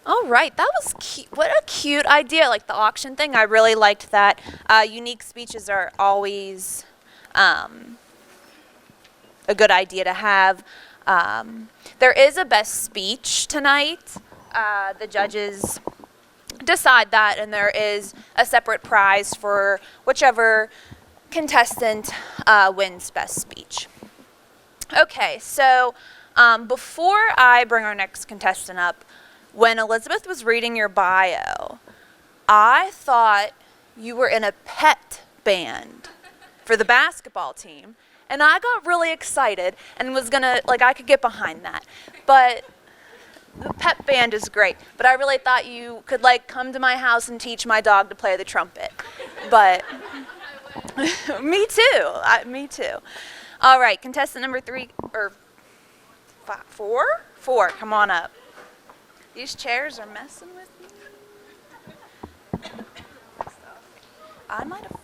All right, that was cute. What a cute idea, like the auction thing. I really liked that. Unique speeches are always a good idea to have. There is a best speech tonight. The judges decide that, and there is a separate prize for whichever contestant wins best speech. Okay, so before I bring our next contestant up, when Elizabeth was reading your bio, I thought you were in a pet band for the basketball team, and I got really excited and was gonna, I could get behind that. But the pet band is great, but I really thought you could, come to my house and teach my dog to play the trumpet. But me too, me too. All right, contestant number 3, or 5, 4? 4, come on up. These chairs are messing with me. I might have,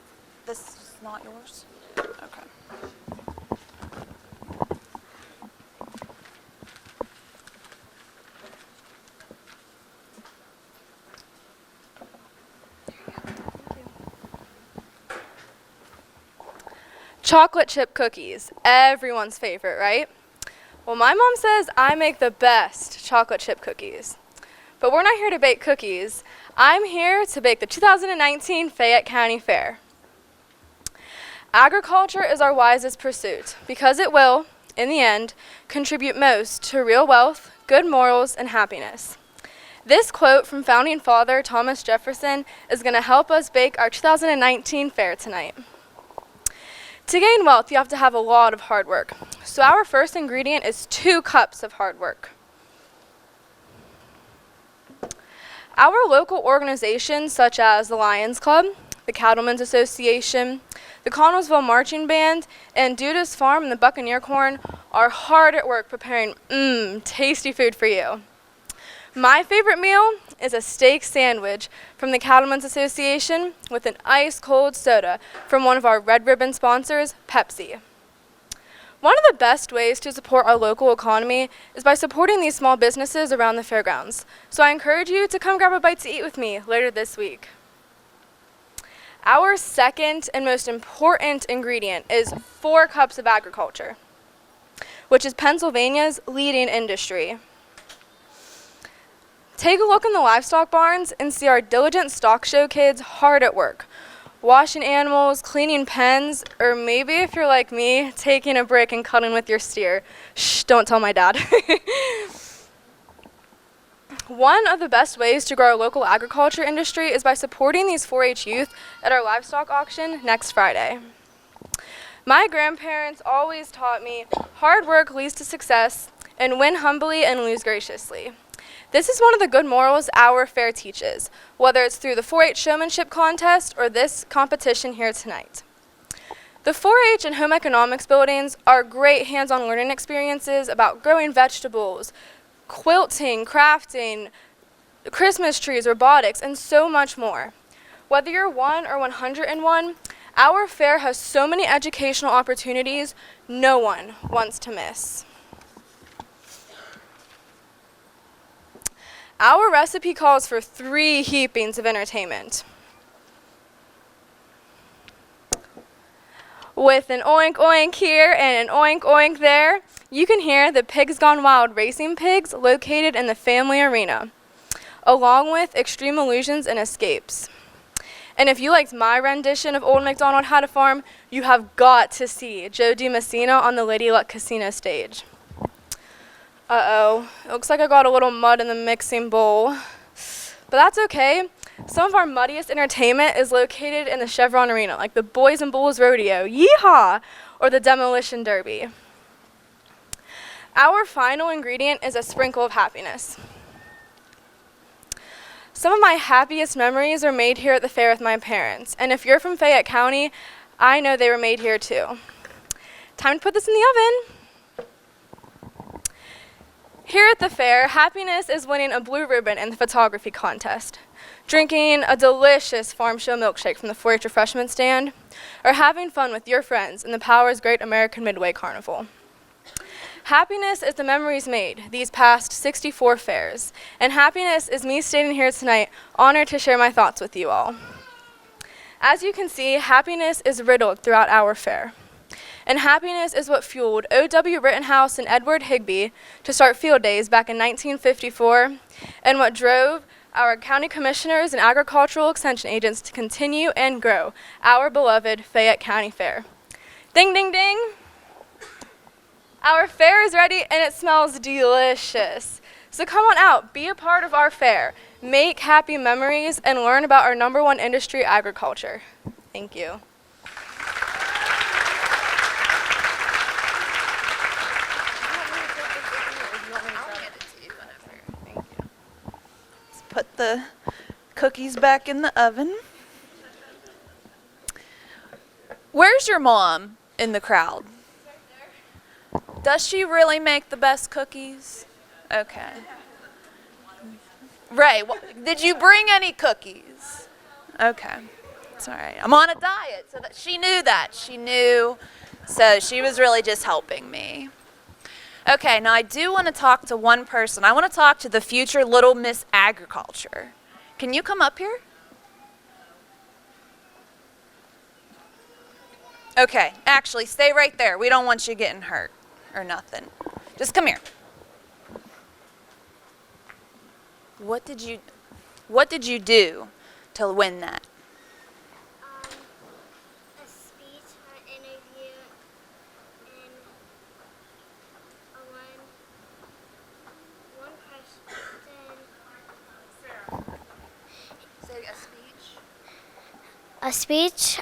this is not yours? Okay. Chocolate chip cookies, everyone's favorite, right? Well, my mom says I make the best chocolate chip cookies. But we're not here to bake cookies. I'm here to bake the 2019 Fayette County Fair. Agriculture is our wisest pursuit because it will, in the end, contribute most to real wealth, good morals, and happiness. This quote from founding father Thomas Jefferson is going to help us bake our 2019 fair tonight. To gain wealth, you have to have a lot of hard work. So our first ingredient is 2 cups of hard work. Our local organizations such as the Lions Club, the Cattlemen's Association, the Connellsville Marching Band, and Duda's Farm and the Buccaneer Corn are hard at work preparing tasty food for you. My favorite meal is a steak sandwich from the Cattlemen's Association with an ice-cold soda from one of our Red Ribbon sponsors, Pepsi. One of the best ways to support our local economy is by supporting these small businesses around the fairgrounds. So I encourage you to come grab a bite to eat with me later this week. Our second and most important ingredient is 4 cups of agriculture, which is Pennsylvania's leading industry. Take a look in the livestock barns and see our diligent stock show kids hard at work, washing animals, cleaning pens, or maybe if you're like me, taking a break and cuddling with your steer. Shh, don't tell my dad. One of the best ways to grow our local agriculture industry is by supporting these 4-H youth at our livestock auction next Friday. My grandparents always taught me hard work leads to success, and win humbly and lose graciously. This is one of the good morals our fair teaches, whether it's through the 4-H showmanship contest or this competition here tonight. The 4-H and home economics buildings are great hands-on learning experiences about growing vegetables, quilting, crafting, Christmas trees, robotics, and so much more. Whether you're 1 or 101, our fair has so many educational opportunities no one wants to miss. Our recipe calls for 3 heapings of entertainment. With an oink oink here and an oink oink there, you can hear the Pigs Gone Wild racing pigs located in the family arena, along with extreme illusions and escapes. And if you liked my rendition of Old MacDonald Had a Farm, you have got to see Jody Messina on the Lady Luck Casino stage. Uh-oh, it looks like I got a little mud in the mixing bowl. But that's okay. Some of our muddiest entertainment is located in the Chevron Arena, like the Boys and Bulls Rodeo, yeehaw, or the Demolition Derby. Our final ingredient is a sprinkle of happiness. Some of my happiest memories are made here at the fair with my parents, and if you're from Fayette County, I know they were made here too. Time to put this in the oven. Here at the fair, happiness is winning a blue ribbon in the photography contest, drinking a delicious farm show milkshake from the 4-H refreshment stand, or having fun with your friends in the Powers Great American Midway Carnival. Happiness is the memories made these past 64 fairs, and happiness is me standing here tonight, honored to share my thoughts with you all. As you can see, happiness is riddled throughout our fair. And happiness is what fueled O.W. Rittenhouse and Edward Higbee to start field days back in 1954, and what drove our county commissioners and agricultural extension agents to continue and grow our beloved Fayette County Fair. Ding, ding, ding. Our fair is ready and it smells delicious. So come on out, be a part of our fair, make happy memories, and learn about our #1 industry, agriculture. Thank you. Let's put the cookies back in the oven. Where's your mom in the crowd? Does she really make the best cookies? Okay. Ray, did you bring any cookies? Okay. It's all right. I'm on a diet, so that she knew that. She knew, so she was really just helping me. Okay, now I do want to talk to one person. I want to talk to the future Little Miss Agriculture. Can you come up here? Okay, actually, stay right there. We don't want you getting hurt or nothing. Just come here. What did you do to win that? A speech, an interview, and one question. Say a speech. A speech,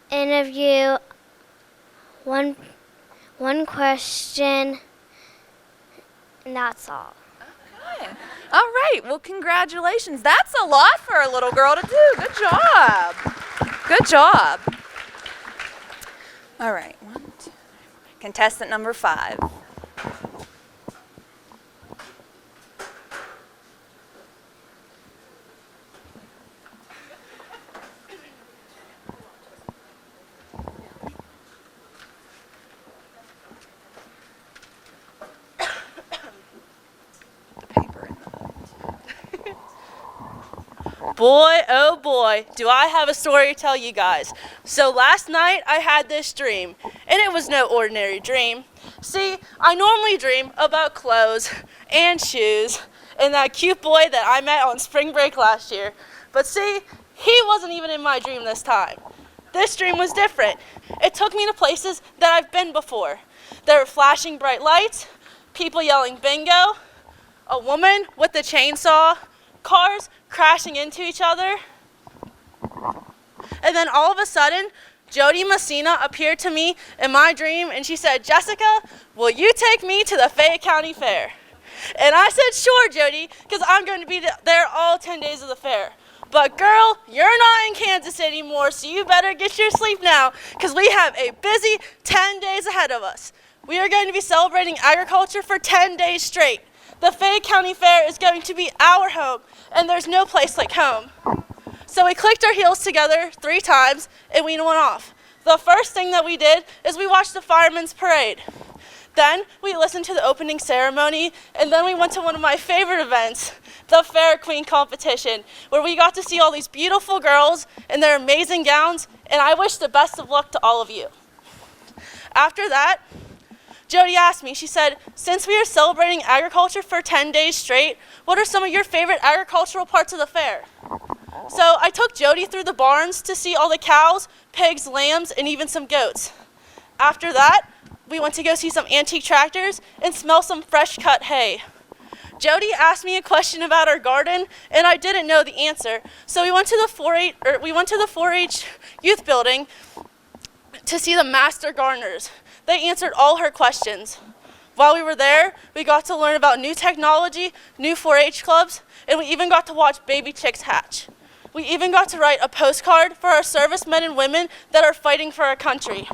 interview, one question, and that's all. Okay. All right. Well, congratulations. That's a lot for a little girl to do. Good job. Good job. All right. Contestant number 5. Boy, oh boy, do I have a story to tell you guys. So last night I had this dream, and it was no ordinary dream. See, I normally dream about clothes and shoes and that cute boy that I met on spring break last year. But see, he wasn't even in my dream this time. This dream was different. It took me to places that I've been before. There were flashing bright lights, people yelling bingo, a woman with a chainsaw, cars crashing into each other. And then all of a sudden, Jody Messina appeared to me in my dream and she said, "Jessica, will you take me to the Fayette County Fair?" And I said, "Sure, Jody, because I'm going to be there all 10 days of the fair. But girl, you're not in Kansas anymore, so you better get your sleep now, because we have a busy 10 days ahead of us. We are going to be celebrating agriculture for 10 days straight. The Fayette County Fair is going to be our home, and there's no place like home." So we clicked our heels together 3 times, and we went off. The first thing that we did is we watched the firemen's parade. Then we listened to the opening ceremony, and then we went to one of my favorite events, the Fair Queen competition, where we got to see all these beautiful girls in their amazing gowns, and I wish the best of luck to all of you. After that, Jody asked me, she said, "Since we are celebrating agriculture for 10 days straight, what are some of your favorite agricultural parts of the fair?" So I took Jody through the barns to see all the cows, pigs, lambs, and even some goats. After that, we went to go see some antique tractors and smell some fresh cut hay. Jody asked me a question about our garden, and I didn't know the answer. So we went to the 4-H youth building to see the master gardeners. They answered all her questions. While we were there, we got to learn about new technology, new 4-H clubs, and we even got to watch baby chicks hatch. We even got to write a postcard for our servicemen and women that are fighting for our country.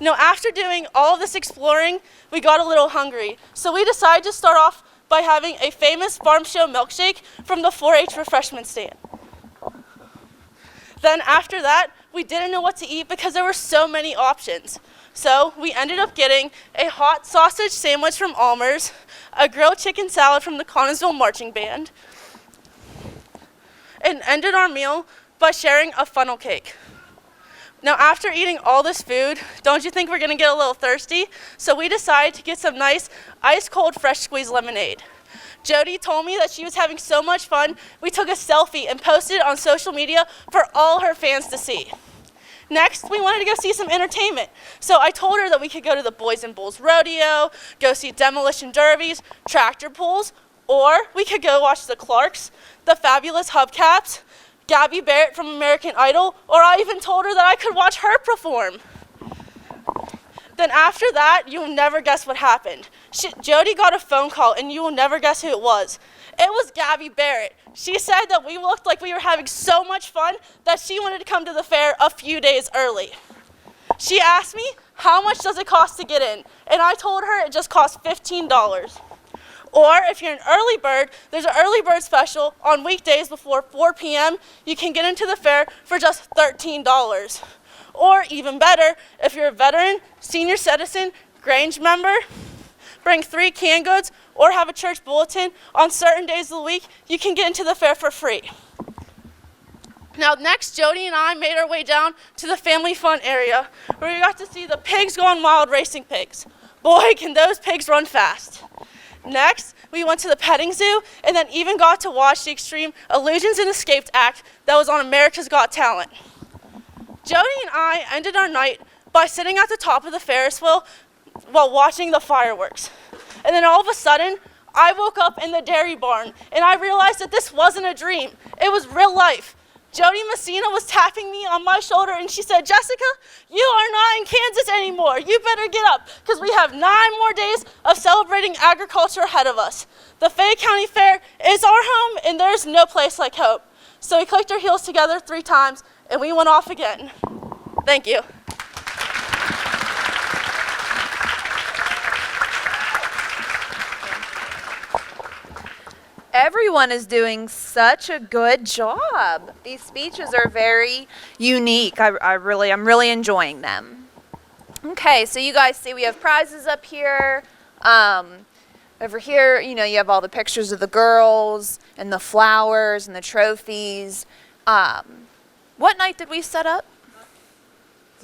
Now, after doing all of this exploring, we got a little hungry. So we decided to start off by having a famous farm show milkshake from the 4-H refreshment stand. Then after that, we didn't know what to eat because there were so many options. So we ended up getting a hot sausage sandwich from Almer's, a grilled chicken salad from the Connellsville Marching Band, and ended our meal by sharing a funnel cake. Now, after eating all this food, don't you think we're gonna get a little thirsty? So we decided to get some nice ice-cold fresh squeezed lemonade. Jody told me that she was having so much fun, we took a selfie and posted it on social media for all her fans to see. Next, we wanted to go see some entertainment. So I told her that we could go to the Boys and Bulls Rodeo, go see demolition derbies, tractor pulls, or we could go watch the Clarks, the Fabulous Hubcaps, Gabby Barrett from American Idol, or I even told her that I could watch her perform. Then after that, you will never guess what happened. Jody got a phone call, and you will never guess who it was. It was Gabby Barrett. She said that we looked like we were having so much fun that she wanted to come to the fair a few days early. She asked me, how much does it cost to get in? And I told her it just costs $15. Or if you're an early bird, there's an early bird special on weekdays before 4 p.m. You can get into the fair for just $13. Or even better, if you're a veteran, senior citizen, Grange member, bring 3 canned goods, or have a church bulletin on certain days of the week, you can get into the fair for free. Now next, Jody and I made our way down to the family fun area where we got to see the Pigs Gone Wild racing pigs. Boy, can those pigs run fast. Next, we went to the petting zoo and then even got to watch the Extreme Illusions and Escaped act that was on America's Got Talent. Jody and I ended our night by sitting at the top of the Ferris wheel while watching the fireworks. And then all of a sudden, I woke up in the dairy barn and I realized that this wasn't a dream. It was real life. Jody Messina was tapping me on my shoulder and she said, Jessica, you are not in Kansas anymore. You better get up because we have 9 more days of celebrating agriculture ahead of us. The Fayette County Fair is our home and there's no place like hope. So we clicked our heels together 3 times and we went off again. Thank you. Everyone is doing such a good job. These speeches are very unique. I'm really enjoying them. Okay, so you guys see we have prizes up here. Over here, you have all the pictures of the girls and the flowers and the trophies. What night did we set up?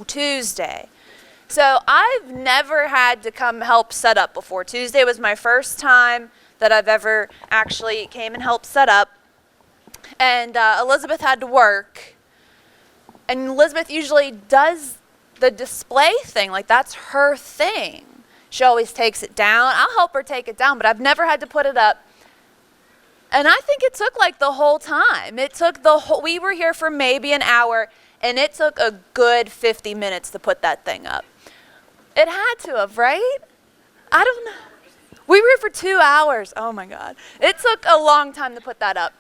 Tuesday. So I've never had to come help set up before. Tuesday was my first time that I've ever actually came and helped set up. And Elizabeth had to work. And Elizabeth usually does the display thing, like that's her thing. She always takes it down. I'll help her take it down, but I've never had to put it up. And I think it took like the whole time. We were here for maybe an hour, and it took a good 50 minutes to put that thing up. It had to have, right? I don't know. We were here for 2 hours. Oh my God. It took a long time to put that up.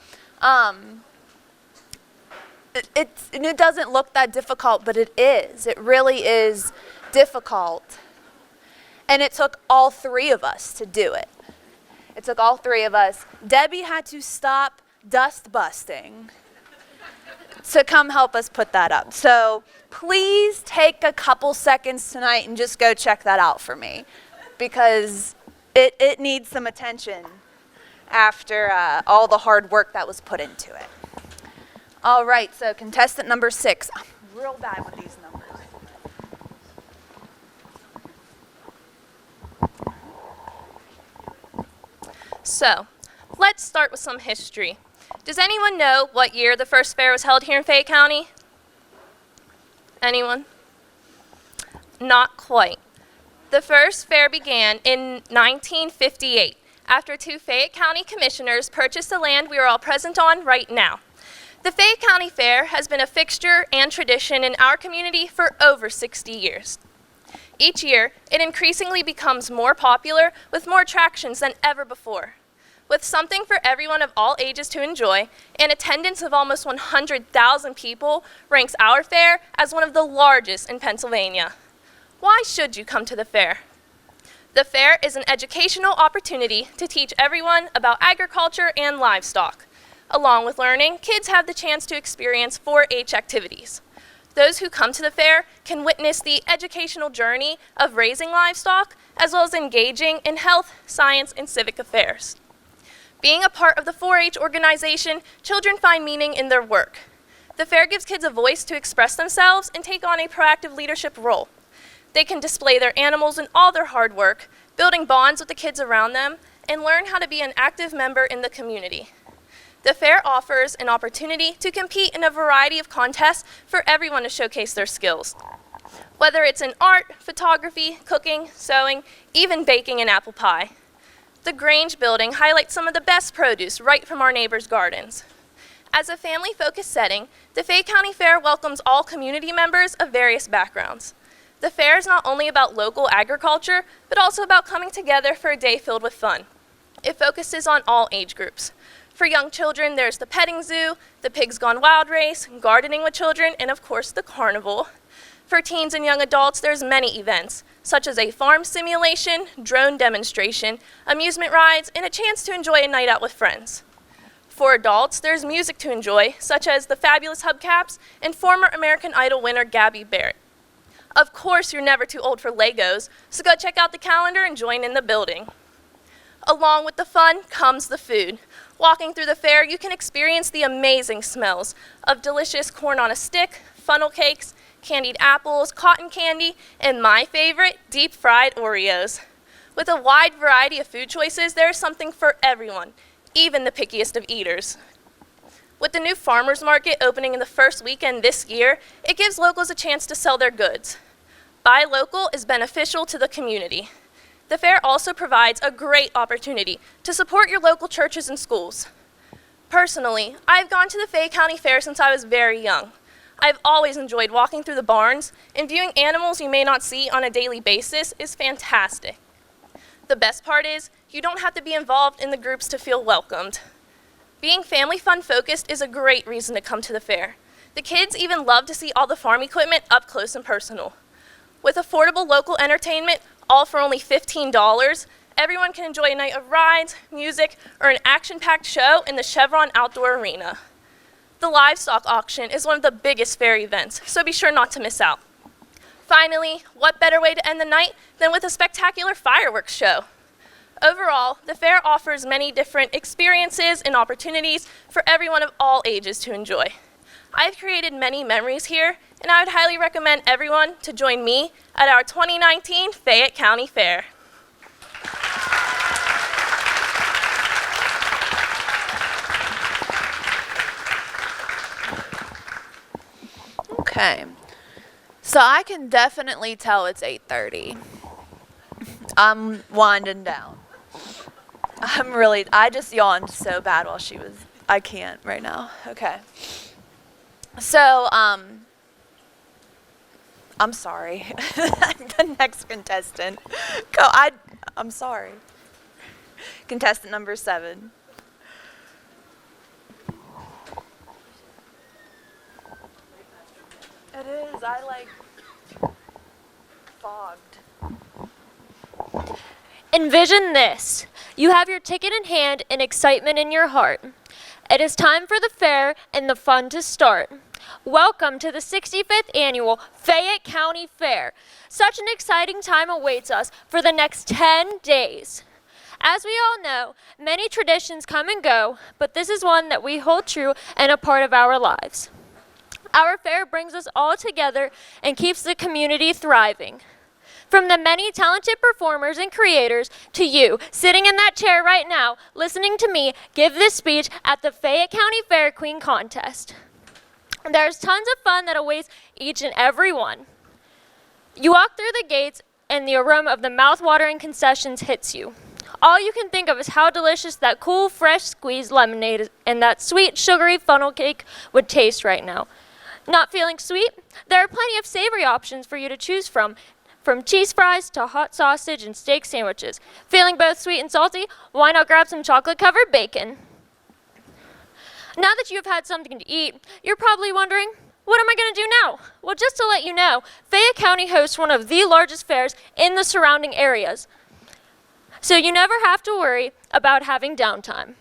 It doesn't look that difficult, but it is. It really is difficult. And it took all 3 of us to do it. It took all 3 of us. Debbie had to stop dust busting to come help us put that up. So please take a couple seconds tonight and just go check that out for me, because it needs some attention after all the hard work that was put into it. All right, so contestant number 6. I'm real bad with these numbers. So, let's start with some history. Does anyone know what year the first fair was held here in Fayette County? Anyone? Not quite. The first fair began in 1958 after 2 Fayette County commissioners purchased the land we are all present on right now. The Fayette County Fair has been a fixture and tradition in our community for over 60 years. Each year, it increasingly becomes more popular with more attractions than ever before. With something for everyone of all ages to enjoy, an attendance of almost 100,000 people ranks our fair as one of the largest in Pennsylvania. Why should you come to the fair? The fair is an educational opportunity to teach everyone about agriculture and livestock. Along with learning, kids have the chance to experience 4-H activities. Those who come to the fair can witness the educational journey of raising livestock, as well as engaging in health, science, and civic affairs. Being a part of the 4-H organization, children find meaning in their work. The fair gives kids a voice to express themselves and take on a proactive leadership role. They can display their animals and all their hard work, building bonds with the kids around them, and learn how to be an active member in the community. The fair offers an opportunity to compete in a variety of contests for everyone to showcase their skills. Whether it's in art, photography, cooking, sewing, even baking an apple pie. The Grange building highlights some of the best produce right from our neighbors' gardens. As a family-focused setting, the Fayette County Fair welcomes all community members of various backgrounds. The fair is not only about local agriculture, but also about coming together for a day filled with fun. It focuses on all age groups. For young children, there's the petting zoo, the Pigs Gone Wild race, gardening with children, and of course the carnival. For teens and young adults, there's many events, such as a farm simulation, drone demonstration, amusement rides, and a chance to enjoy a night out with friends. For adults, there's music to enjoy, such as the fabulous Hubcaps and former American Idol winner Gabby Barrett. Of course, you're never too old for Legos, so go check out the calendar and join in the building. Along with the fun comes the food. Walking through the fair, you can experience the amazing smells of delicious corn on a stick, funnel cakes, candied apples, cotton candy, and my favorite, deep-fried Oreos. With a wide variety of food choices, there is something for everyone, even the pickiest of eaters. With the new farmers market opening in the first weekend this year, it gives locals a chance to sell their goods. Buy local is beneficial to the community. The fair also provides a great opportunity to support your local churches and schools. Personally, I've gone to the Fayette County Fair since I was very young. I've always enjoyed walking through the barns, and viewing animals you may not see on a daily basis is fantastic. The best part is, you don't have to be involved in the groups to feel welcomed. Being family fun focused is a great reason to come to the fair. The kids even love to see all the farm equipment up close and personal. With affordable local entertainment, all for only $15, everyone can enjoy a night of rides, music, or an action-packed show in the Chevron Outdoor Arena. The livestock auction is one of the biggest fair events, so be sure not to miss out. Finally, what better way to end the night than with a spectacular fireworks show? Overall, the fair offers many different experiences and opportunities for everyone of all ages to enjoy. I've created many memories here, and I would highly recommend everyone to join me at our 2019 Fayette County Fair. Okay, so I can definitely tell it's 8:30. I'm winding down. I just yawned so bad while I can't right now. Okay. So, I'm sorry. The next contestant. I'm sorry. Contestant number 7. It is. Fogged. Envision this. You have your ticket in hand and excitement in your heart. It is time for the fair and the fun to start. Welcome to the 65th Annual Fayette County Fair. Such an exciting time awaits us for the next 10 days. As we all know, many traditions come and go, but this is one that we hold true and a part of our lives. Our fair brings us all together and keeps the community thriving. From the many talented performers and creators to you, sitting in that chair right now, listening to me give this speech at the Fayette County Fair Queen Contest. There's tons of fun that awaits each and every one. You walk through the gates and the aroma of the mouth-watering concessions hits you. All you can think of is how delicious that cool, fresh squeezed lemonade and that sweet, sugary funnel cake would taste right now. Not feeling sweet? There are plenty of savory options for you to choose from cheese fries to hot sausage and steak sandwiches. Feeling both sweet and salty? Why not grab some chocolate-covered bacon? Now that you have had something to eat, you're probably wondering, what am I going to do now? Well, just to let you know, Fayette County hosts one of the largest fairs in the surrounding areas. So you never have to worry about having downtime.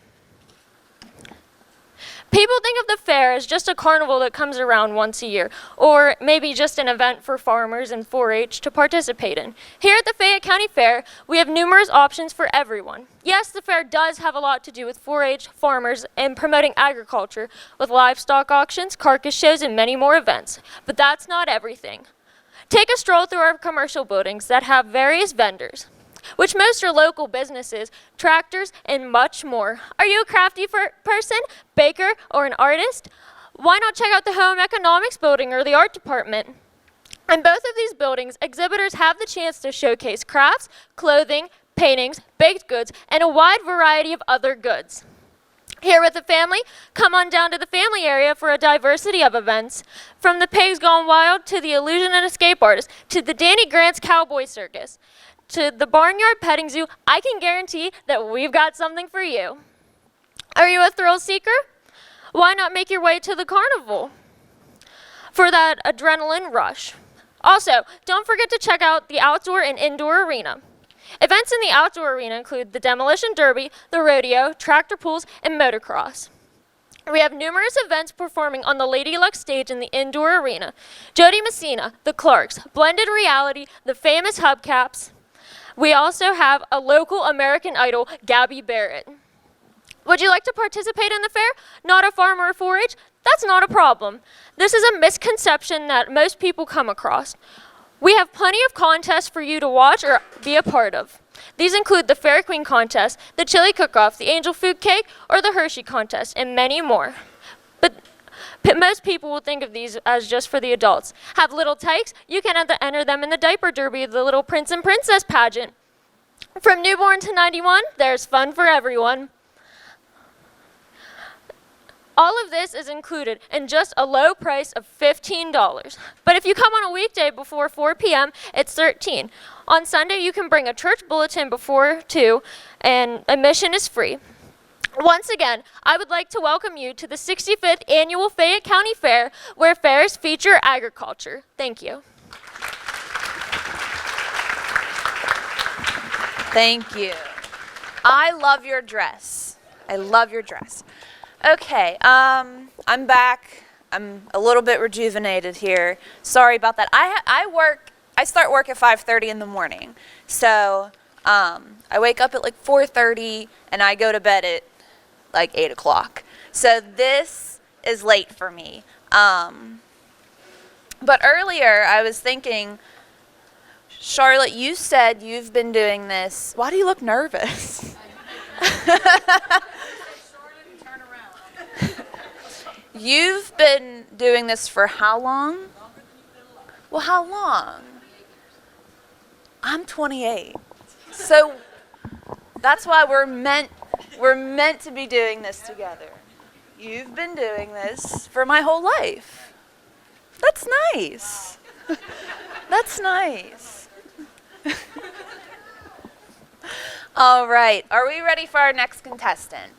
People think of the fair as just a carnival that comes around once a year, or maybe just an event for farmers and 4-H to participate in. Here at the Fayette County Fair, we have numerous options for everyone. Yes, the fair does have a lot to do with 4-H, farmers, and promoting agriculture, with livestock auctions, carcass shows, and many more events. But that's not everything. Take a stroll through our commercial buildings that have various vendors, which most are local businesses, tractors, and much more. Are you a crafty person, baker, or an artist? Why not check out the Home Economics Building or the Art Department? In both of these buildings, exhibitors have the chance to showcase crafts, clothing, paintings, baked goods, and a wide variety of other goods. Here with the family, come on down to the family area for a diversity of events. From the Pigs Gone Wild to the Illusion and Escape Artist to the Danny Grant's Cowboy Circus, to the Barnyard Petting Zoo, I can guarantee that we've got something for you. Are you a thrill seeker? Why not make your way to the carnival for that adrenaline rush? Also, don't forget to check out the outdoor and indoor arena. Events in the outdoor arena include the Demolition Derby, the rodeo, tractor pulls, and motocross. We have numerous events performing on the Lady Luck stage in the indoor arena. Jody Messina, the Clarks, Blended Reality, the famous Hubcaps. We also have a local American Idol, Gabby Barrett. Would you like to participate in the fair? Not a farmer or 4-H? That's not a problem. This is a misconception that most people come across. We have plenty of contests for you to watch or be a part of. These include the Fairy Queen contest, the Chili Cook-Off, the Angel Food Cake, or the Hershey contest, and many more. But most people will think of these as just for the adults. Have little tykes? You can enter them in the Diaper Derby, the Little Prince and Princess pageant. From newborn to 91, there's fun for everyone. All of this is included in just a low price of $15. But if you come on a weekday before 4 p.m., it's $13. On Sunday, you can bring a church bulletin before 2, and admission is free. Once again, I would like to welcome you to the 65th Annual Fayette County Fair, where fairs feature agriculture. Thank you. Thank you. I love your dress. I love your dress. Okay, I'm back. I'm a little bit rejuvenated here. Sorry about that. I start work at 5:30 in the morning. So I wake up at like 4:30 and I go to bed at like 8 o'clock. So this is late for me. But earlier I was thinking, Charlotte, you said you've been doing this. Why do you look nervous? You've been doing this for how long? Well, how long? I'm 28. So that's why we're meant to be doing this together. You've been doing this for my whole life. That's nice. That's nice. All right, are we ready for our next contestant?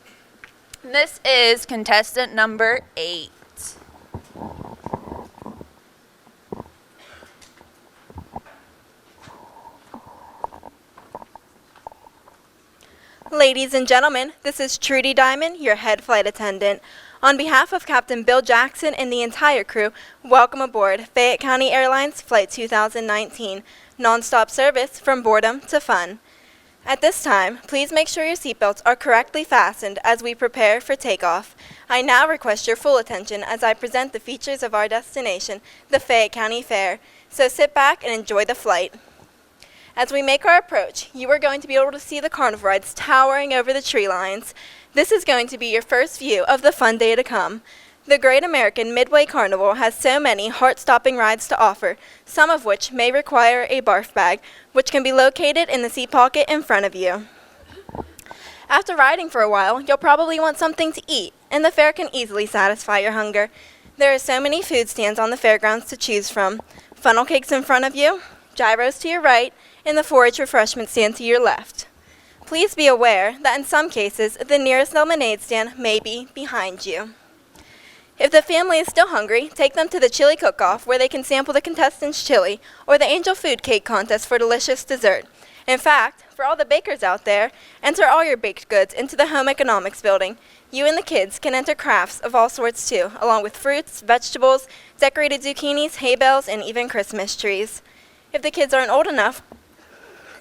This is contestant number 8. Ladies and gentlemen, this is Trudy Diamond, your head flight attendant. On behalf of Captain Bill Jackson and the entire crew, welcome aboard Fayette County Airlines Flight 2019, nonstop service from boredom to fun. At this time, please make sure your seatbelts are correctly fastened as we prepare for takeoff. I now request your full attention as I present the features of our destination, the Fayette County Fair. So sit back and enjoy the flight. As we make our approach, you are going to be able to see the carnival rides towering over the tree lines. This is going to be your first view of the fun day to come. The Great American Midway Carnival has so many heart-stopping rides to offer, some of which may require a barf bag, which can be located in the seat pocket in front of you. After riding for a while, you'll probably want something to eat, and the fair can easily satisfy your hunger. There are so many food stands on the fairgrounds to choose from. Funnel cakes in front of you, gyros to your right, and the 4-H refreshment stand to your left. Please be aware that in some cases, the nearest lemonade stand may be behind you. If the family is still hungry, take them to the chili cook-off where they can sample the contestants' chili or the angel food cake contest for delicious dessert. In fact, for all the bakers out there, enter all your baked goods into the home economics building. You and the kids can enter crafts of all sorts too, along with fruits, vegetables, decorated zucchinis, hay bales, and even Christmas trees. If the kids aren't old enough,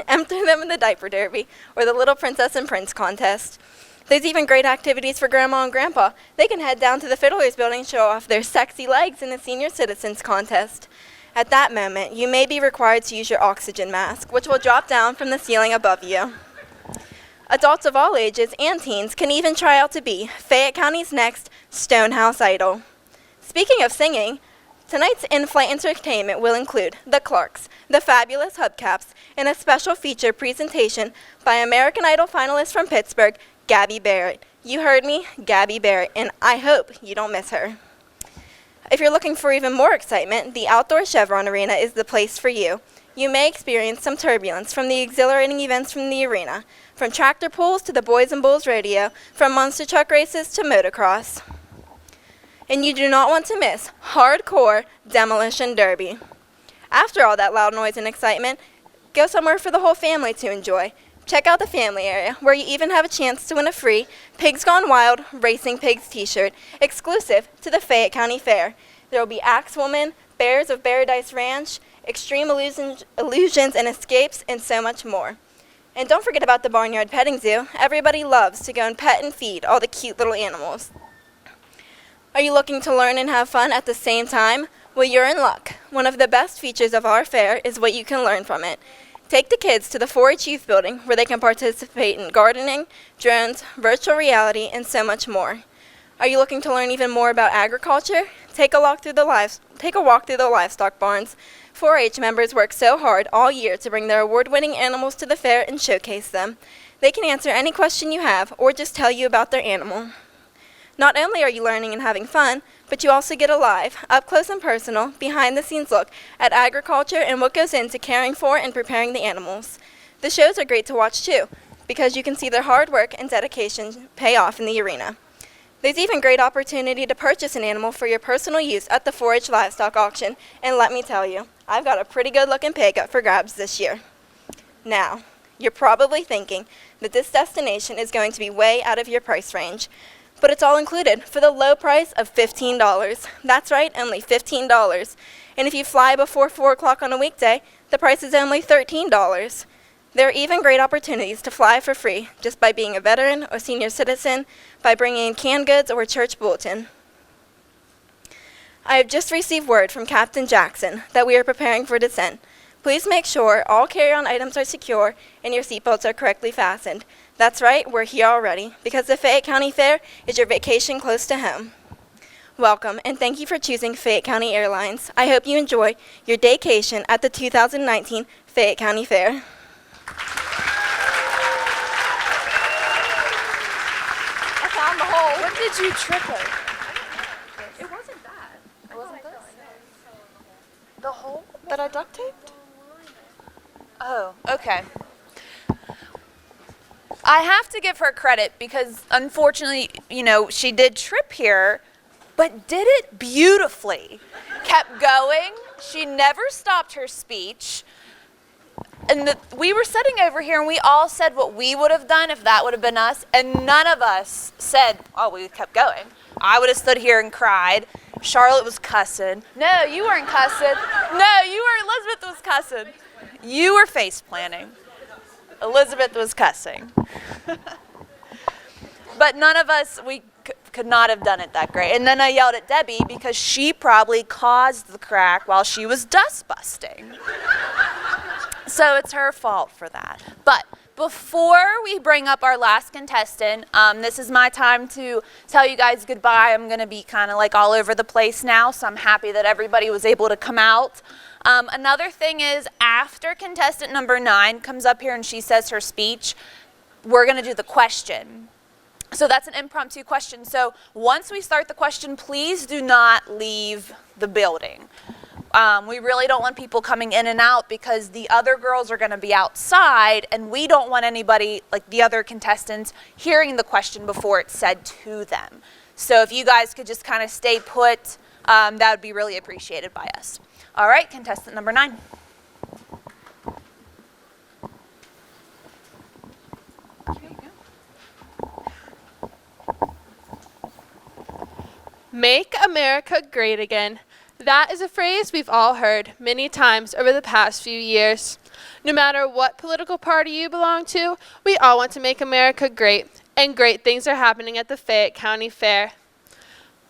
enter them in the diaper derby or the Little Princess and Prince contest. There's even great activities for Grandma and Grandpa. They can head down to the Fiddlers Building and show off their sexy legs in the Senior Citizens contest. At that moment, you may be required to use your oxygen mask, which will drop down from the ceiling above you. Adults of all ages and teens can even try out to be Fayette County's next Stonehouse Idol. Speaking of singing, tonight's in-flight entertainment will include the Clarks, the Fabulous Hubcaps, and a special feature presentation by American Idol finalist from Pittsburgh, Gabby Barrett. You heard me, Gabby Barrett, and I hope you don't miss her. If you're looking for even more excitement, the Outdoor Chevron Arena is the place for you. You may experience some turbulence from the exhilarating events from the arena, from tractor pulls to the Boys and Bulls Rodeo, from monster truck races to motocross. And you do not want to miss Hardcore Demolition Derby. After all that loud noise and excitement, go somewhere for the whole family to enjoy. Check out the family area, where you even have a chance to win a free Pigs Gone Wild Racing Pigs t-shirt, exclusive to the Fayette County Fair. There will be Axewoman, Bears of Paradise Ranch, Extreme Illusions and Escapes, and so much more. And don't forget about the Barnyard Petting Zoo. Everybody loves to go and pet and feed all the cute little animals. Are you looking to learn and have fun at the same time? Well, you're in luck. One of the best features of our fair is what you can learn from it. Take the kids to the 4-H Youth Building where they can participate in gardening, drones, virtual reality, and so much more. Are you looking to learn even more about agriculture? Take a walk through the livestock barns. 4-H members work so hard all year to bring their award-winning animals to the fair and showcase them. They can answer any question you have or just tell you about their animal. Not only are you learning and having fun, but you also get a live, up-close and personal, behind-the-scenes look at agriculture and what goes into caring for and preparing the animals. The shows are great to watch too, because you can see their hard work and dedication pay off in the arena. There's even great opportunity to purchase an animal for your personal use at the 4-H livestock auction, and let me tell you, I've got a pretty good-looking pig up for grabs this year. Now, you're probably thinking that this destination is going to be way out of your price range. But it's all included for the low price of $15. That's right, only $15. And if you fly before 4 o'clock on a weekday, the price is only $13. There are even great opportunities to fly for free just by being a veteran or senior citizen, by bringing in canned goods or a church bulletin. I have just received word from Captain Jackson that we are preparing for descent. Please make sure all carry-on items are secure and your seatbelts are correctly fastened. That's right, we're here already, because the Fayette County Fair is your vacation close to home. Welcome, and thank you for choosing Fayette County Airlines. I hope you enjoy your daycation at the 2019 Fayette County Fair. I found the hole. When did you trip it? It wasn't bad. It wasn't this? The hole that I duct taped? Oh, okay. I have to give her credit because unfortunately, she did trip here, but did it beautifully. Kept going. She never stopped her speech. And we were sitting over here and we all said what we would have done if that would have been us, and none of us said, oh, we kept going. I would have stood here and cried. Charlotte was cussing. No, you weren't cussing. No, Elizabeth was cussing. You were face planting. Elizabeth was cussing. But none of us, we could not have done it that great. And then I yelled at Debbie because she probably caused the crack while she was dust busting. So it's her fault for that. But before we bring up our last contestant, this is my time to tell you guys goodbye. I'm going to be kind of like all over the place now, so I'm happy that everybody was able to come out. Another thing is, after contestant number 9 comes up here and she says her speech, we're going to do the question. So that's an impromptu question. So once we start the question, please do not leave the building. We really don't want people coming in and out because the other girls are going to be outside and we don't want anybody, like the other contestants, hearing the question before it's said to them. So if you guys could just kind of stay put, that would be really appreciated by us. All right, contestant number 9. Make America great again. That is a phrase we've all heard many times over the past few years. No matter what political party you belong to, we all want to make America great, and great things are happening at the Fayette County Fair.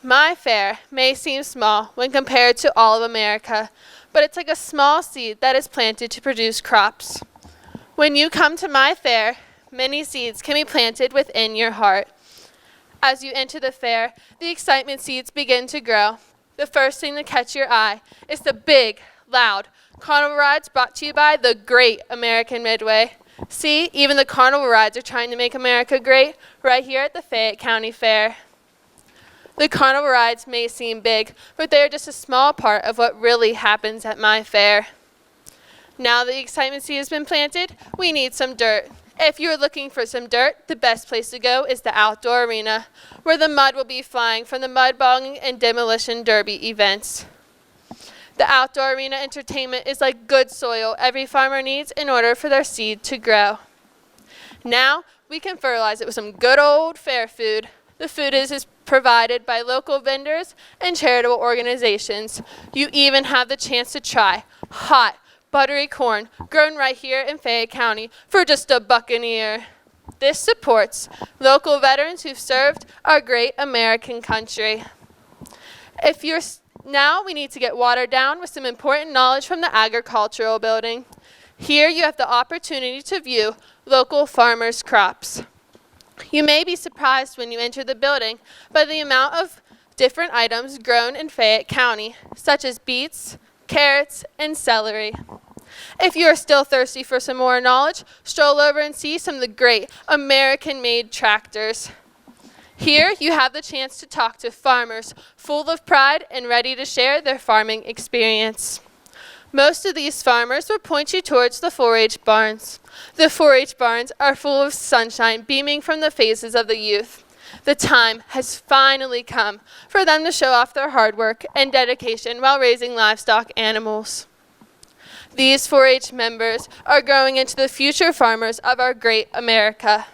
My fair may seem small when compared to all of America, but it's like a small seed that is planted to produce crops. When you come to my fair, many seeds can be planted within your heart. As you enter the fair, the excitement seeds begin to grow. The first thing to catch your eye is the big, loud carnival rides brought to you by the Great American Midway. See, even the carnival rides are trying to make America great right here at the Fayette County Fair. The carnival rides may seem big, but they are just a small part of what really happens at my fair. Now the excitement seed has been planted, we need some dirt. If you're looking for some dirt, the best place to go is the outdoor arena, where the mud will be flying from the mud bogging and demolition derby events. The outdoor arena entertainment is like good soil every farmer needs in order for their seed to grow. Now, we can fertilize it with some good old fair food. The food is provided by local vendors and charitable organizations. You even have the chance to try hot, buttery corn grown right here in Fayette County for just $1 a ear. This supports local veterans who've served our great American country. Now we need to get watered down with some important knowledge from the agricultural building. Here you have the opportunity to view local farmers' crops. You may be surprised when you enter the building by the amount of different items grown in Fayette County, such as beets, carrots, and celery. If you are still thirsty for some more knowledge, stroll over and see some of the great American-made tractors. Here you have the chance to talk to farmers full of pride and ready to share their farming experience. Most of these farmers will point you towards the 4-H barns. The 4-H barns are full of sunshine beaming from the faces of the youth. The time has finally come for them to show off their hard work and dedication while raising livestock animals. These 4-H members are growing into the future farmers of our great America.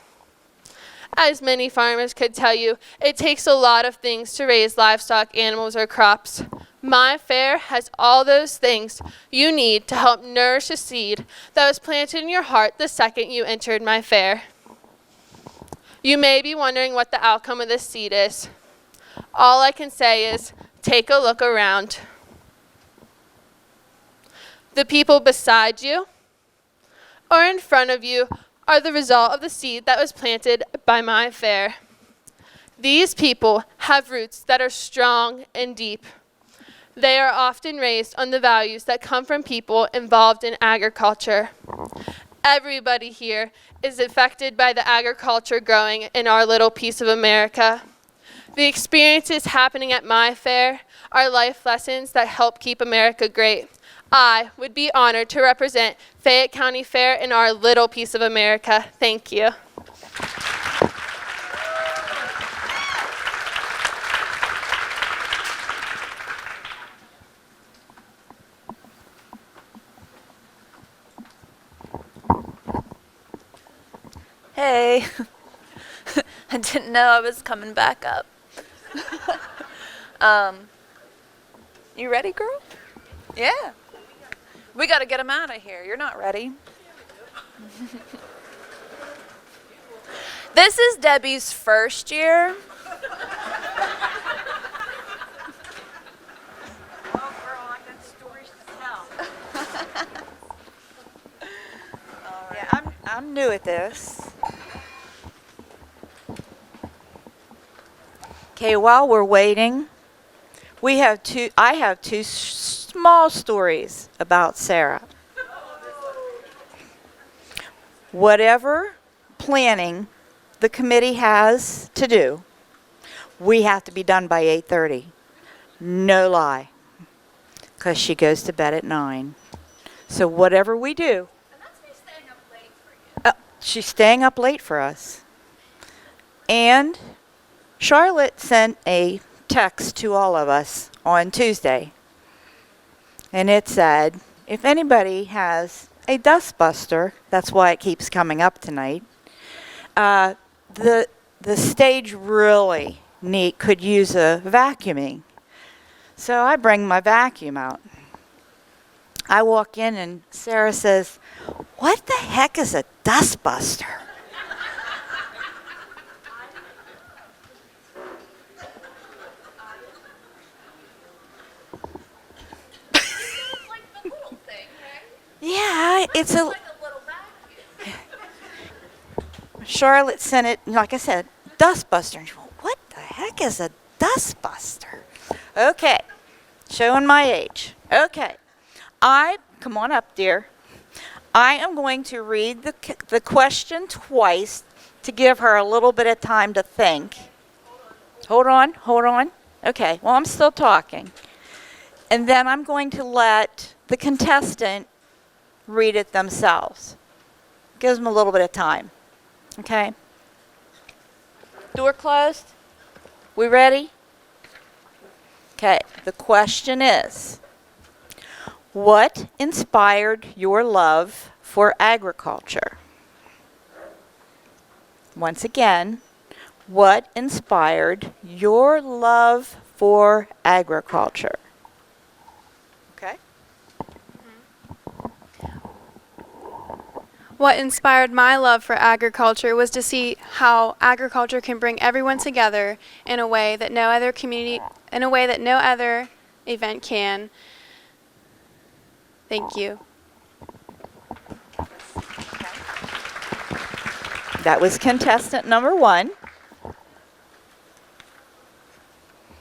As many farmers could tell you, it takes a lot of things to raise livestock animals or crops. My fair has all those things you need to help nourish a seed that was planted in your heart the second you entered my fair. You may be wondering what the outcome of this seed is. All I can say is, take a look around. The people beside you or in front of you are the result of the seed that was planted by my fair. These people have roots that are strong and deep. They are often raised on the values that come from people involved in agriculture. Everybody here is affected by the agriculture growing in our little piece of America. The experiences happening at my fair are life lessons that help keep America great. I would be honored to represent Fayette County Fair in our little piece of America. Thank you. Hey, I didn't know I was coming back up. You ready, girl? Yeah. We got to get them out of here. You're not ready. This is Debbie's first year. I'm new at this. Okay, while we're waiting, I have two small stories about Sarah. Whatever planning the committee has to do, we have to be done by 8:30. No lie. Because she goes to bed at 9. So whatever we do. And that's me staying up late for you. She's staying up late for us. And Charlotte sent a text to all of us on Tuesday. And it said, if anybody has a dustbuster, that's why it keeps coming up tonight, the stage really could use a vacuuming. So I bring my vacuum out. I walk in and Sarah says, "What the heck is a dustbuster?" Yeah, it's a little vacuum. Charlotte sent it, like I said, dustbuster. And she went, "What the heck is a dustbuster?" Okay, showing my age. Okay, come on up, dear. I am going to read the question twice to give her a little bit of time to think. Hold on. Okay, well, I'm still talking. And then I'm going to let the contestant read it themselves. Gives them a little bit of time. Okay? Door closed? We ready? Okay, the question is, what inspired your love for agriculture? Once again, what inspired your love for agriculture? Okay. What inspired my love for agriculture was to see how agriculture can bring everyone together in a way that no other event can. Thank you. That was contestant number 1.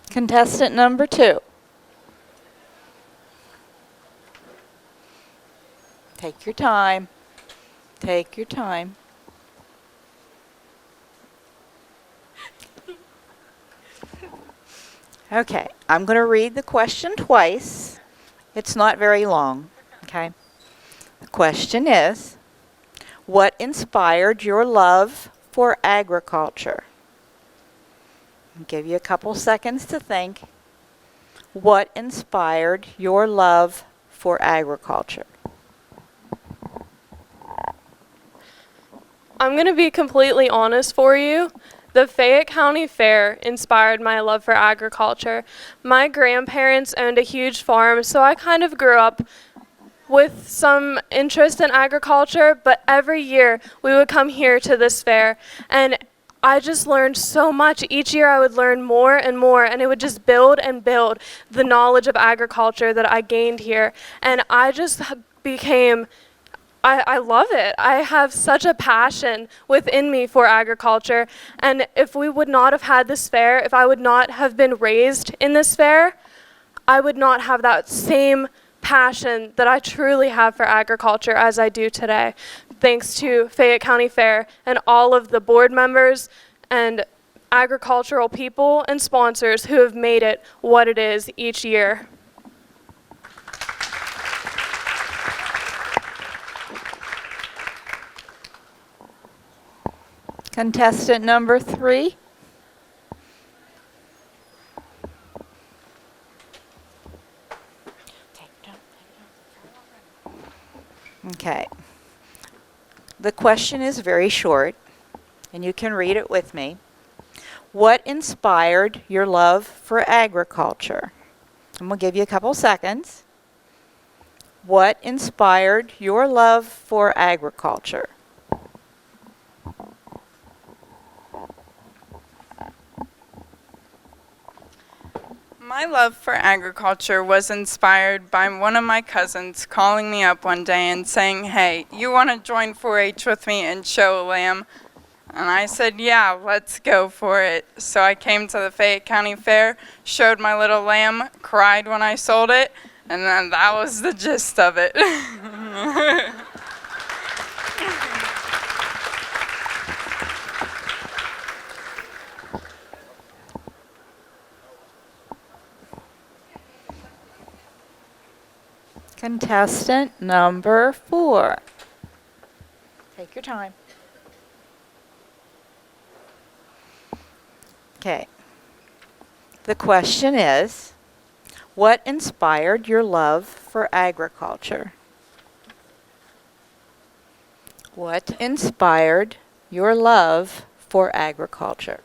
Contestant number 2. Take your time. Take your time. Okay, I'm going to read the question twice. It's not very long, okay? The question is, what inspired your love for agriculture? I'll give you a couple seconds to think. What inspired your love for agriculture? I'm going to be completely honest for you. The Fayette County Fair inspired my love for agriculture. My grandparents owned a huge farm, so I kind of grew up with some interest in agriculture, but every year we would come here to this fair, and I just learned so much. Each year I would learn more and more, and it would just build and build the knowledge of agriculture that I gained here, and I just became I love it. I have such a passion within me for agriculture. And if we would not have had this fair, if I would not have been raised in this fair, I would not have that same passion that I truly have for agriculture as I do today. Thanks to Fayette County Fair and all of the board members and agricultural people and sponsors who have made it what it is each year. Contestant number 3. Okay. The question is very short, and you can read it with me. What inspired your love for agriculture? I'm going to give you a couple seconds. What inspired your love for agriculture? My love for agriculture was inspired by one of my cousins calling me up one day and saying, "Hey, you want to join 4-H with me and show a lamb?" And I said, "Yeah, let's go for it." So I came to the Fayette County Fair, showed my little lamb, cried when I sold it, and then that was the gist of it. Contestant number 4. Take your time. Okay. The question is, what inspired your love for agriculture? What inspired your love for agriculture?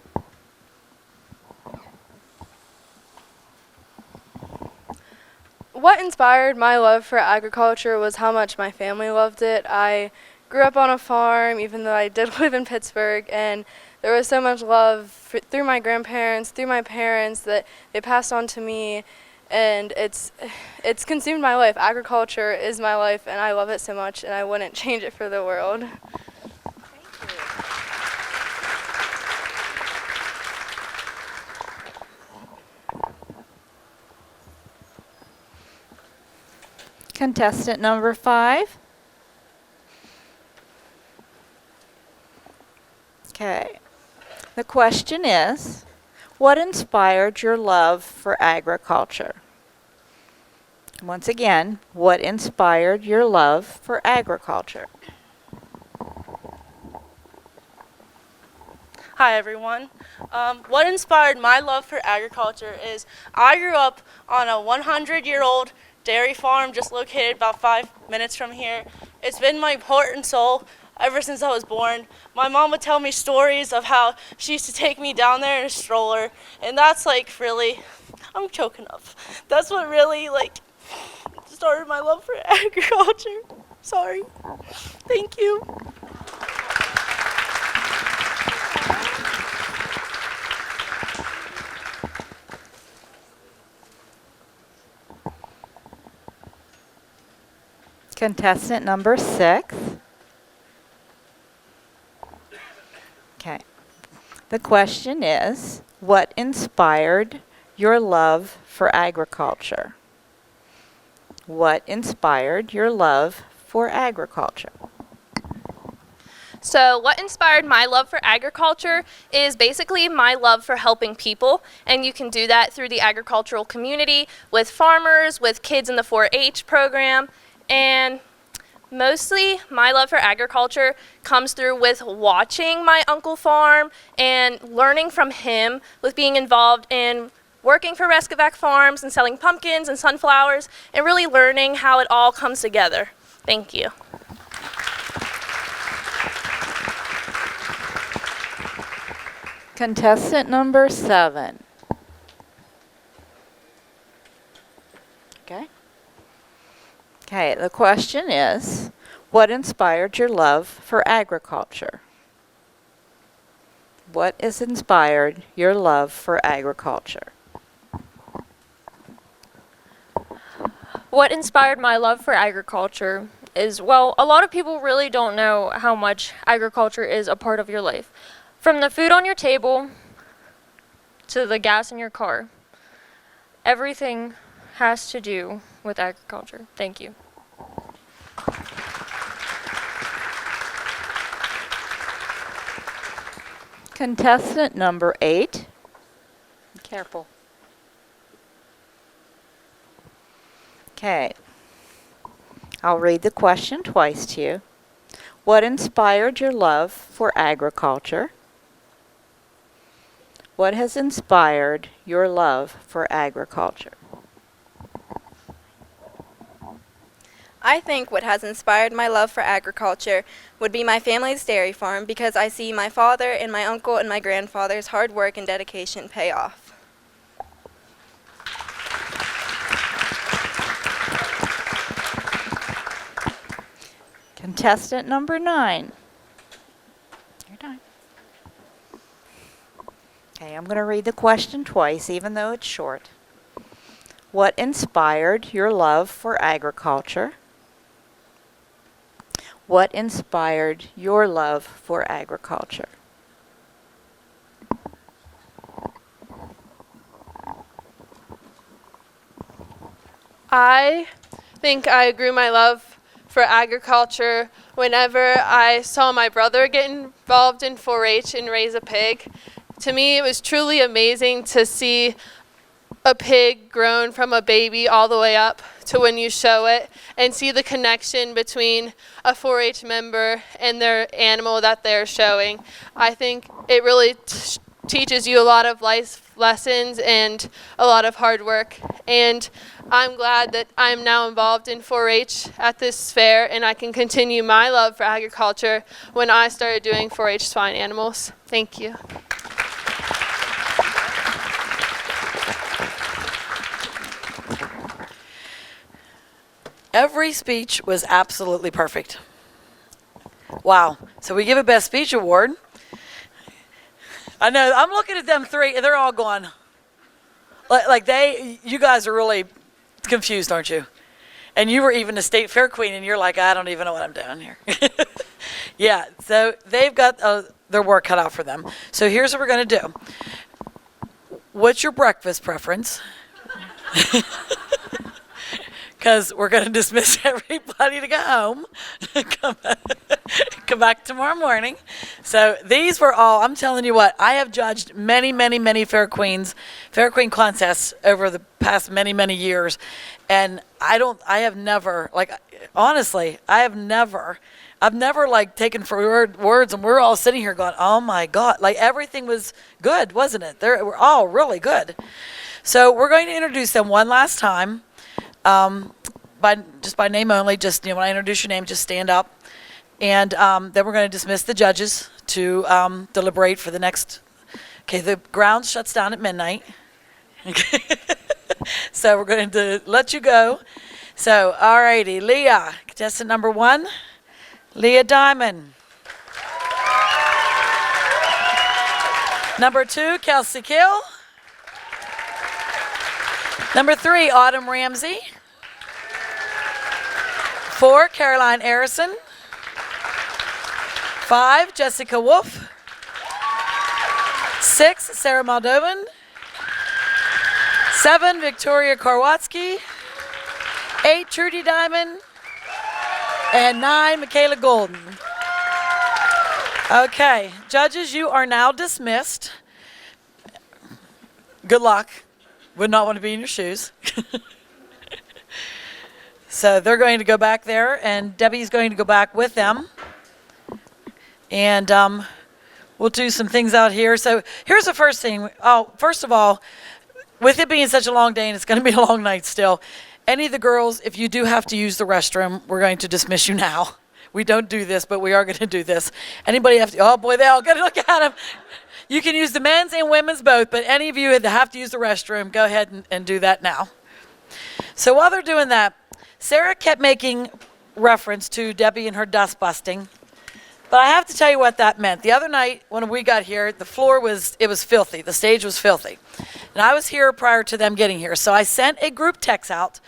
What inspired my love for agriculture was how much my family loved it. I grew up on a farm, even though I did live in Pittsburgh, and there was so much love through my grandparents, through my parents, that they passed on to me, and it's consumed my life. Agriculture is my life, and I love it so much, and I wouldn't change it for the world. Contestant number 5. Okay. The question is, what inspired your love for agriculture? Once again, what inspired your love for agriculture? Hi everyone. What inspired my love for agriculture is I grew up on a 100-year-old dairy farm just located about 5 minutes from here. It's been my heart and soul ever since I was born. My mom would tell me stories of how she used to take me down there in a stroller, and that's like really, I'm choking up. That's what really like started my love for agriculture. Sorry. Thank you. Contestant number 6. Okay. The question is, what inspired your love for agriculture? What inspired your love for agriculture? So what inspired my love for agriculture is basically my love for helping people, and you can do that through the agricultural community with farmers, with kids in the 4-H program, and mostly my love for agriculture comes through with watching my uncle farm and learning from him with being involved in working for Rescovac Farms and selling pumpkins and sunflowers and really learning how it all comes together. Thank you. Contestant number 7. Okay. Okay, the question is, what inspired your love for agriculture? What has inspired your love for agriculture? What inspired my love for agriculture is, well, a lot of people really don't know how much agriculture is a part of your life. From the food on your table to the gas in your car, everything has to do with agriculture. Thank you. Contestant number 8. Be careful. Okay. I'll read the question twice to you. What inspired your love for agriculture? What has inspired your love for agriculture? I think what has inspired my love for agriculture would be my family's dairy farm, because I see my father and my uncle and my grandfather's hard work and dedication pay off. Contestant number 9. Your time. Okay, I'm going to read the question twice, even though it's short. What inspired your love for agriculture? What inspired your love for agriculture? I think I grew my love for agriculture whenever I saw my brother get involved in 4-H and raise a pig. To me, it was truly amazing to see a pig grown from a baby all the way up to when you show it, and see the connection between a 4-H member and their animal that they're showing. I think it really teaches you a lot of life lessons and a lot of hard work. And I'm glad that I'm now involved in 4-H at this fair, and I can continue my love for agriculture when I started doing 4-H swine animals. Thank you. Every speech was absolutely perfect. Wow. So we give a Best Speech Award. I know, I'm looking at them three, and they're all going, you guys are really confused, aren't you? And you were even a state fair queen, and you're like, I don't even know what I'm doing here. Yeah, so they've got their work cut out for them. So here's what we're going to do. What's your breakfast preference? Because we're going to dismiss everybody to go home. Come back tomorrow morning. So these were all, I'm telling you what, I have judged many, many, many fair queen contests over the past many, many years. And I've never taken for words, and we're all sitting here going, oh my God, like everything was good, wasn't it? They were all really good. So we're going to introduce them one last time. By name only, just, when I introduce your name, just stand up. And then we're going to dismiss the judges to deliberate for the next. Okay, the grounds shuts down at midnight. So we're going to let you go. So, all righty, Leah, contestant number 1, Leah Diamond. Number 2, Kelsey Kill. Number 3, Autumn Ramsey. 4, Caroline Arison. 5, Jessica Wolf. 6, Sarah Moldovan. 7, Victoria Karwatsky. 8, Trudy Diamond. And 9, Michaela Golden. Okay, judges, you are now dismissed. Good luck. Would not want to be in your shoes. So they're going to go back there, and Debbie's going to go back with them. And we'll do some things out here. So here's the first thing. Oh, first of all, with it being such a long day, and it's going to be a long night still, any of the girls, if you do have to use the restroom, we're going to dismiss you now. We don't do this, but we are going to do this. Anybody have to, oh boy, they all got to look at them. You can use the men's and women's both, but any of you that have to use the restroom, go ahead and do that now. So while they're doing that, Sarah kept making reference to Debbie and her dust busting. But I have to tell you what that meant. The other night when we got here, the floor was filthy. The stage was filthy. And I was here prior to them getting here. So I sent a group text out,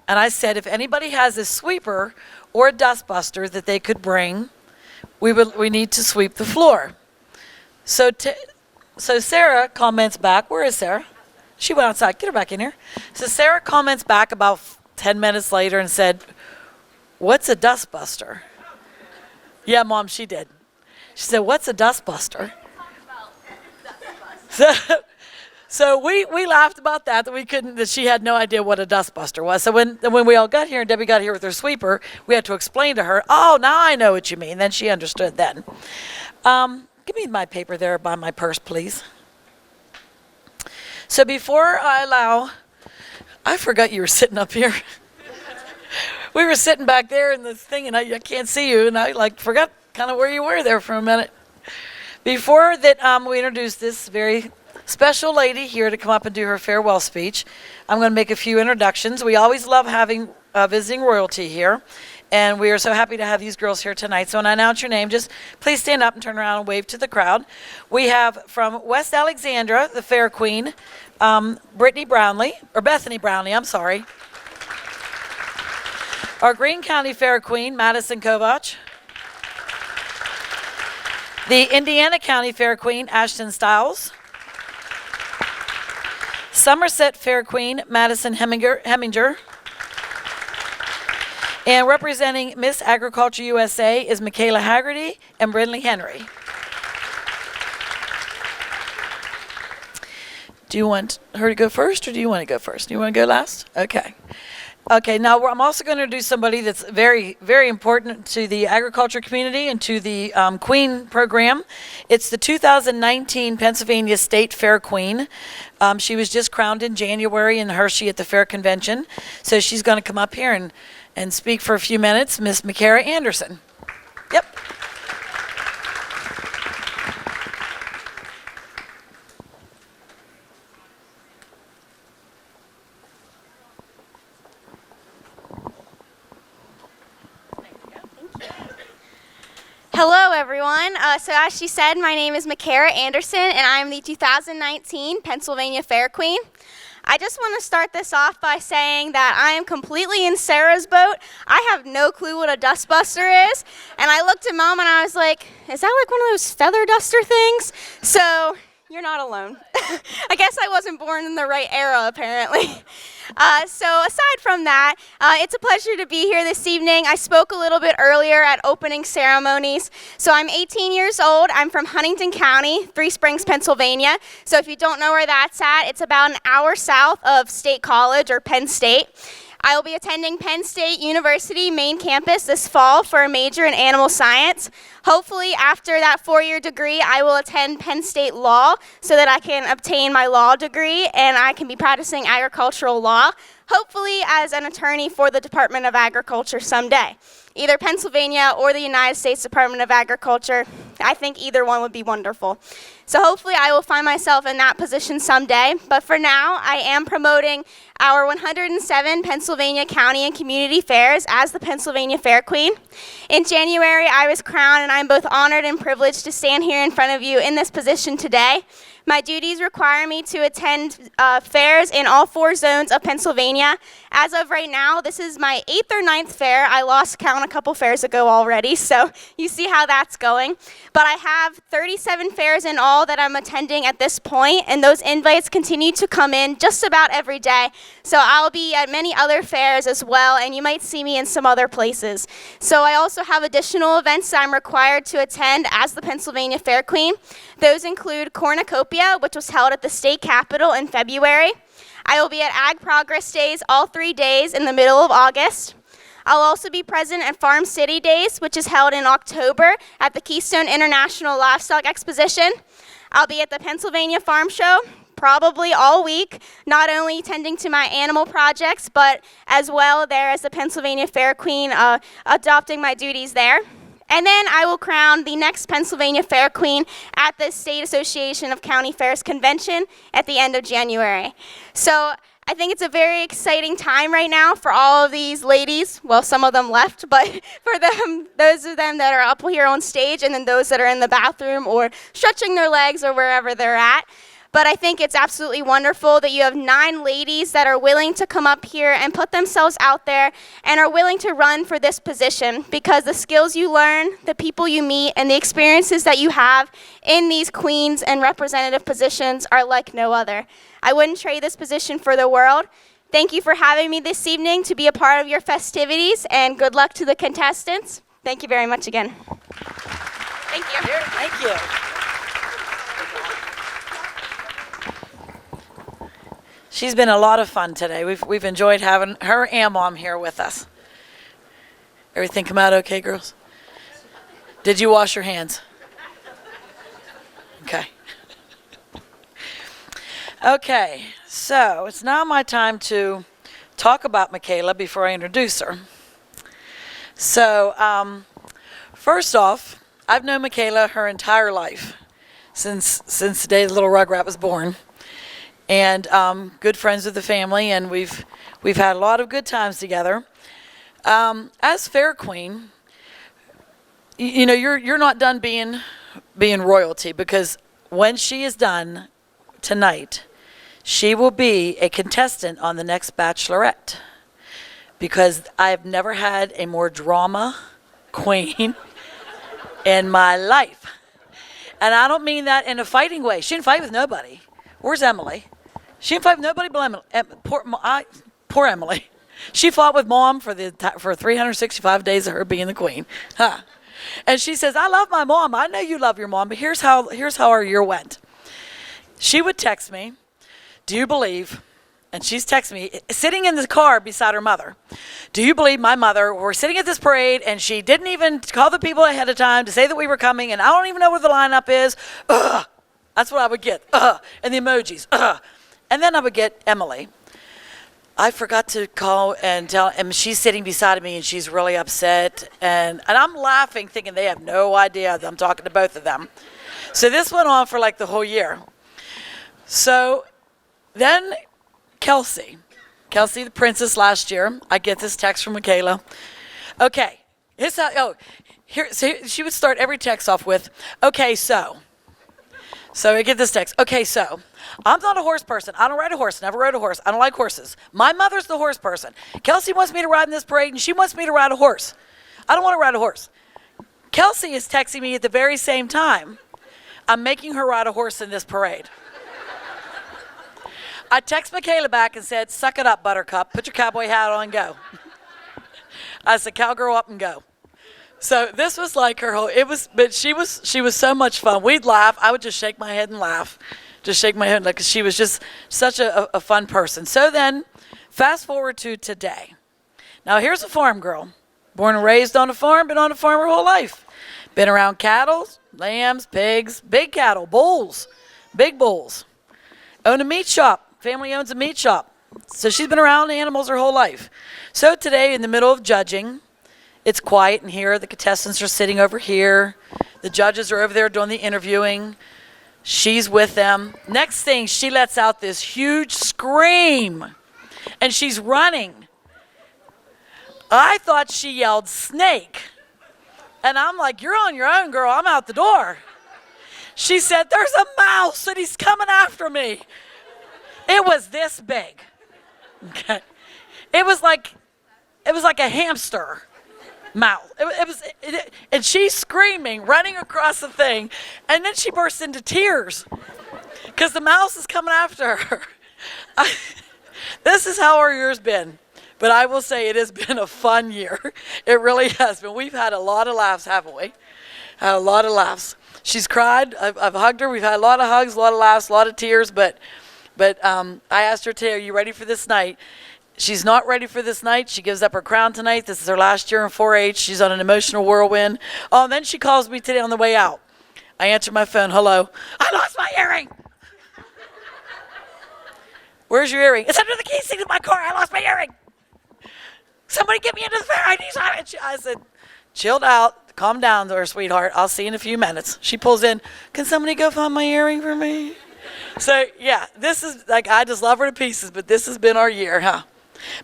and I said, if anybody has a sweeper or a dust buster that they could bring, we need to sweep the floor. So Sarah comments back. Where is Sarah? She went outside. Get her back in here. So Sarah comments back about 10 minutes later and said, what's a dust buster? Yeah, Mom, she did. She said, what's a dust buster? So we laughed about that she had no idea what a dust buster was. So when we all got here and Debbie got here with her sweeper, we had to explain to her, oh, now I know what you mean. Then she understood then. Give me my paper there by my purse, please. So before I forgot you were sitting up here. We were sitting back there in this thing, and I can't see you, and I forgot kind of where you were there for a minute. Before that, we introduce this very special lady here to come up and do her farewell speech. I'm going to make a few introductions. We always love having visiting royalty here, And we are so happy to have these girls here tonight. So when I announce your name, just please stand up and turn around and wave to the crowd. We have from West Alexandra, the Fair Queen, Bethany Brownlee. I'm sorry. Our Greene County Fair Queen, Madison Kovach. The Indiana County Fair Queen, Ashton Stiles. Somerset Fair Queen, Madison Heminger. And representing Miss Agriculture USA is Michaela Haggerty and Brindley Henry. Do you want her to go first, or do you want to go first? Do you want to go last? Okay. Okay, now I'm also going to introduce somebody that's very, very important to the agriculture community and to the Queen program. It's the 2019 Pennsylvania State Fair Queen. She was just crowned in January in Hershey at the Fair Convention. So she's going to come up here and speak for a few minutes, Miss McCara Anderson. Yep. Hello, everyone. So as she said, my name is McCara Anderson, and I'm the 2019 Pennsylvania Fair Queen. I just want to start this off by saying that I am completely in Sarah's boat. I have no clue what a dustbuster is, and I looked at Mom and I was like, is that like one of those feather duster things? So you're not alone. I guess I wasn't born in the right era, apparently. So aside from that, it's a pleasure to be here this evening. I spoke a little bit earlier at opening ceremonies. So I'm 18 years old. I'm from Huntington County, Three Springs, Pennsylvania. So if you don't know where that's at, it's about an hour south of State College or Penn State. I will be attending Penn State University main campus this fall for a major in animal science. Hopefully, after that 4-year degree, I will attend Penn State Law so that I can obtain my law degree and I can be practicing agricultural law, hopefully as an attorney for the Department of Agriculture someday. Either Pennsylvania or the United States Department of Agriculture. I think either one would be wonderful. So hopefully I will find myself in that position someday. But for now, I am promoting our 107 Pennsylvania County and Community Fairs as the Pennsylvania Fair Queen. In January, I was crowned, and I'm both honored and privileged to stand here in front of you in this position today. My duties require me to attend fairs in all 4 zones of Pennsylvania. As of right now, this is my 8th or 9th fair. I lost count a couple fairs ago already, so you see how that's going. But I have 37 fairs in all that I'm attending at this point, and those invites continue to come in just about every day. So I'll be at many other fairs as well, and you might see me in some other places. So I also have additional events that I'm required to attend as the Pennsylvania Fair Queen. Those include Cornucopia, which was held at the state capitol in February. I will be at Ag Progress Days all 3 days in the middle of August. I'll also be present at Farm City Days, which is held in October at the Keystone International Livestock Exposition. I'll be at the Pennsylvania Farm Show probably all week, not only tending to my animal projects, but as well there as the Pennsylvania Fair Queen, adopting my duties there. And then I will crown the next Pennsylvania Fair Queen at the State Association of County Fairs Convention at the end of January. So I think it's a very exciting time right now for all of these ladies. Well, some of them left, but for them, those of them that are up here on stage, and then those that are in the bathroom or stretching their legs or wherever they're at. But I think it's absolutely wonderful that you have 9 ladies that are willing to come up here and put themselves out there and are willing to run for this position, because the skills you learn, the people you meet, and the experiences that you have in these queens and representative positions are like no other. I wouldn't trade this position for the world. Thank you for having me this evening to be a part of your festivities, and good luck to the contestants. Thank you very much again. Thank you. Thank you. She's been a lot of fun today. We've enjoyed having her and Mom here with us. Everything come out okay, girls? Did you wash your hands? Okay. Okay, so it's now my time to talk about Michaela before I introduce her. So, first off, I've known Michaela her entire life, since the day the little rugrat was born. And good friends with the family, and we've had a lot of good times together. As Fair Queen, you know, you're not done being royalty, because when she is done tonight, she will be a contestant on the next Bachelorette, because I've never had a more drama queen in my life. And I don't mean that in a fighting way. She didn't fight with nobody. Where's Emily? She didn't fight with nobody but Emily. Poor Emily. She fought with Mom for 365 days of her being the queen. Huh. And she says, I love my mom. I know you love your mom, but here's how our year went. She would text me, do you believe, and she's texting me, sitting in the car beside her mother, do you believe my mother, we're sitting at this parade, and she didn't even call the people ahead of time to say that we were coming, and I don't even know where the lineup is. Ugh. That's what I would get. Ugh. And the emojis. Ugh. And then I would get Emily. I forgot to call and tell, and she's sitting beside me, and she's really upset, and I'm laughing, thinking they have no idea that I'm talking to both of them. So this went on for like the whole year. So then Kelsey the princess last year, I get this text from Michaela. Okay, here's how, so she would start every text off with, okay, so I get this text, okay, so, I'm not a horse person. I don't ride a horse, never rode a horse. I don't like horses. My mother's the horse person. Kelsey wants me to ride in this parade, and she wants me to ride a horse. I don't want to ride a horse. Kelsey is texting me at the very same time. I'm making her ride a horse in this parade. I text Michaela back and said, suck it up, Buttercup. Put your cowboy hat on and go. I said, cowgirl up and go. So this was like her whole, but she was so much fun. We'd laugh. I would just shake my head and laugh. Just shake my head, like, 'cause she was just such a fun person. So then, fast forward to today. Now here's a farm girl. Born and raised on a farm, been on a farm her whole life. Been around cattle, lambs, pigs, big cattle, bulls, big bulls. Own a meat shop. Family owns a meat shop. So she's been around animals her whole life. So today, in the middle of judging, it's quiet in here. The contestants are sitting over here. The judges are over there doing the interviewing. She's with them. Next thing, she lets out this huge scream, and she's running. I thought she yelled snake. And I'm like, you're on your own, girl. I'm out the door. She said, there's a mouse, and he's coming after me. It was this big. Okay. It was like a hamster mouth. And she's screaming, running across the thing, and then she bursts into tears because the mouse is coming after her. This is how our year's been, but I will say it has been a fun year. It really has been. We've had a lot of laughs, haven't we? Had a lot of laughs. She's cried. I've hugged her. We've had a lot of hugs, a lot of laughs, a lot of tears, but I asked her today, are you ready for this night? She's not ready for this night. She gives up her crown tonight. This is her last year in 4-H. She's on an emotional whirlwind. Oh, and then she calls me today on the way out. I answer my phone. Hello. I lost my earring. Where's your earring? It's under the key seat of my car. I lost my earring. Somebody get me into the fair. I need something. I said, chilled out. Calm down there, sweetheart. I'll see you in a few minutes. She pulls in. Can somebody go find my earring for me? So, yeah, this is, like, I just love her to pieces, but this has been our year, huh?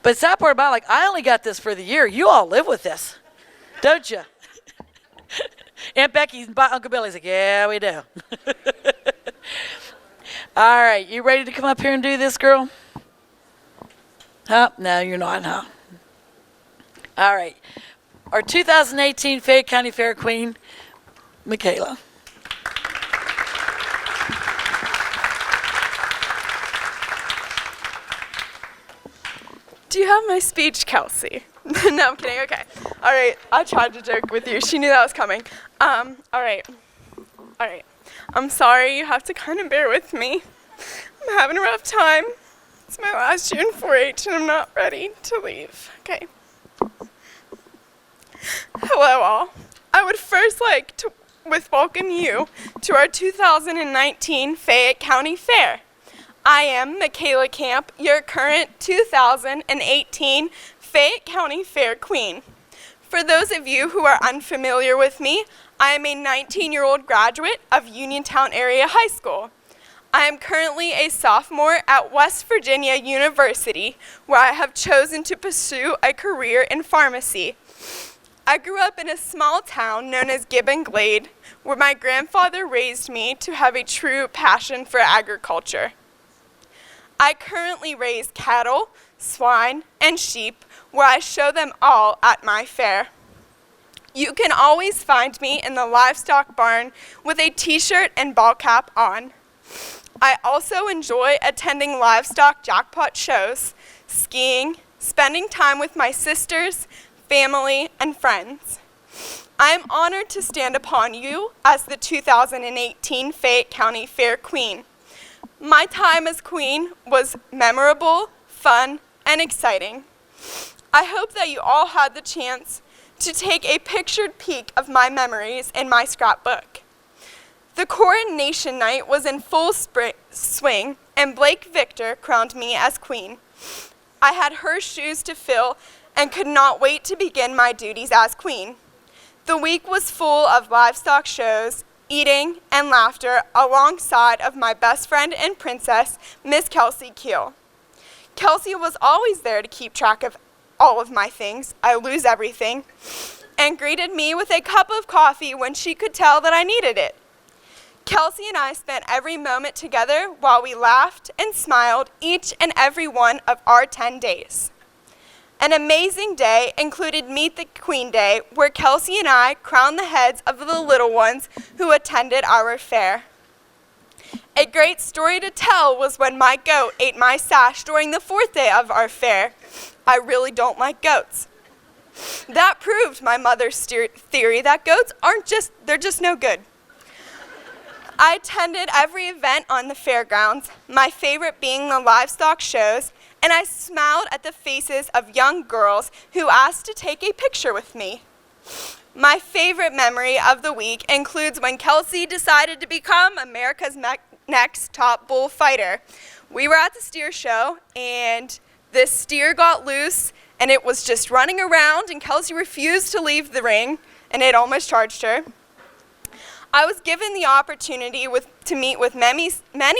But sad part about, like, I only got this for the year. You all live with this, don't you? Aunt Becky and Uncle Billy's like, yeah, we do. All right, you ready to come up here and do this, girl? Huh? No, you're not, huh? All right. Our 2018 Fayette County Fair Queen, Michaela. Do you have my speech, Kelsey? No, I'm kidding. Okay. All right. I tried to joke with you. She knew that was coming. All right. I'm sorry. You have to kind of bear with me. I'm having a rough time. It's my last year in 4-H, and I'm not ready to leave. Okay. Hello, all. I would first like to welcome you to our 2019 Fayette County Fair. I am Michaela Camp, your current 2018 Fayette County Fair Queen. For those of you who are unfamiliar with me, I am a 19-year-old graduate of Uniontown Area High School. I am currently a sophomore at West Virginia University, where I have chosen to pursue a career in pharmacy. I grew up in a small town known as Gibbon Glade, where my grandfather raised me to have a true passion for agriculture. I currently raise cattle, swine, and sheep, where I show them all at my fair. You can always find me in the livestock barn with a t-shirt and ball cap on. I also enjoy attending livestock jackpot shows, skiing, spending time with my sisters, family, and friends. I am honored to stand upon you as the 2018 Fayette County Fair Queen. My time as queen was memorable, fun, and exciting. I hope that you all had the chance to take a pictured peek of my memories in my scrapbook. The coronation night was in full swing, and Blake Victor crowned me as queen. I had her shoes to fill and could not wait to begin my duties as queen. The week was full of livestock shows, eating, and laughter alongside of my best friend and princess, Miss Kelsey Keel. Kelsey was always there to keep track of all of my things, I lose everything, and greeted me with a cup of coffee when she could tell that I needed it. Kelsey and I spent every moment together while we laughed and smiled each and every one of our 10 days. An amazing day included Meet the Queen Day, where Kelsey and I crowned the heads of the little ones who attended our fair. A great story to tell was when my goat ate my sash during the 4th day of our fair. I really don't like goats. That proved my mother's theory that goats they're just no good. I attended every event on the fairgrounds, my favorite being the livestock shows, and I smiled at the faces of young girls who asked to take a picture with me. My favorite memory of the week includes when Kelsey decided to become America's next top bullfighter. We were at the steer show, and this steer got loose, and it was just running around, and Kelsey refused to leave the ring, and it almost charged her. I was given the opportunity to meet with many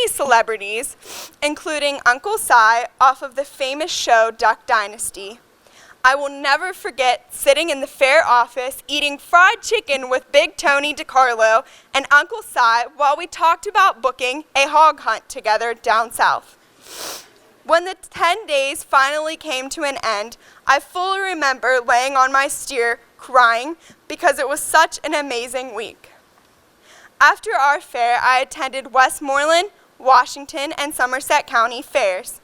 celebrities, including Uncle Si off of the famous show Duck Dynasty. I will never forget sitting in the fair office eating fried chicken with Big Tony DiCarlo and Uncle Si while we talked about booking a hog hunt together down south. When the 10 days finally came to an end, I fully remember laying on my steer crying because it was such an amazing week. After our fair, I attended Westmoreland, Washington, and Somerset County fairs.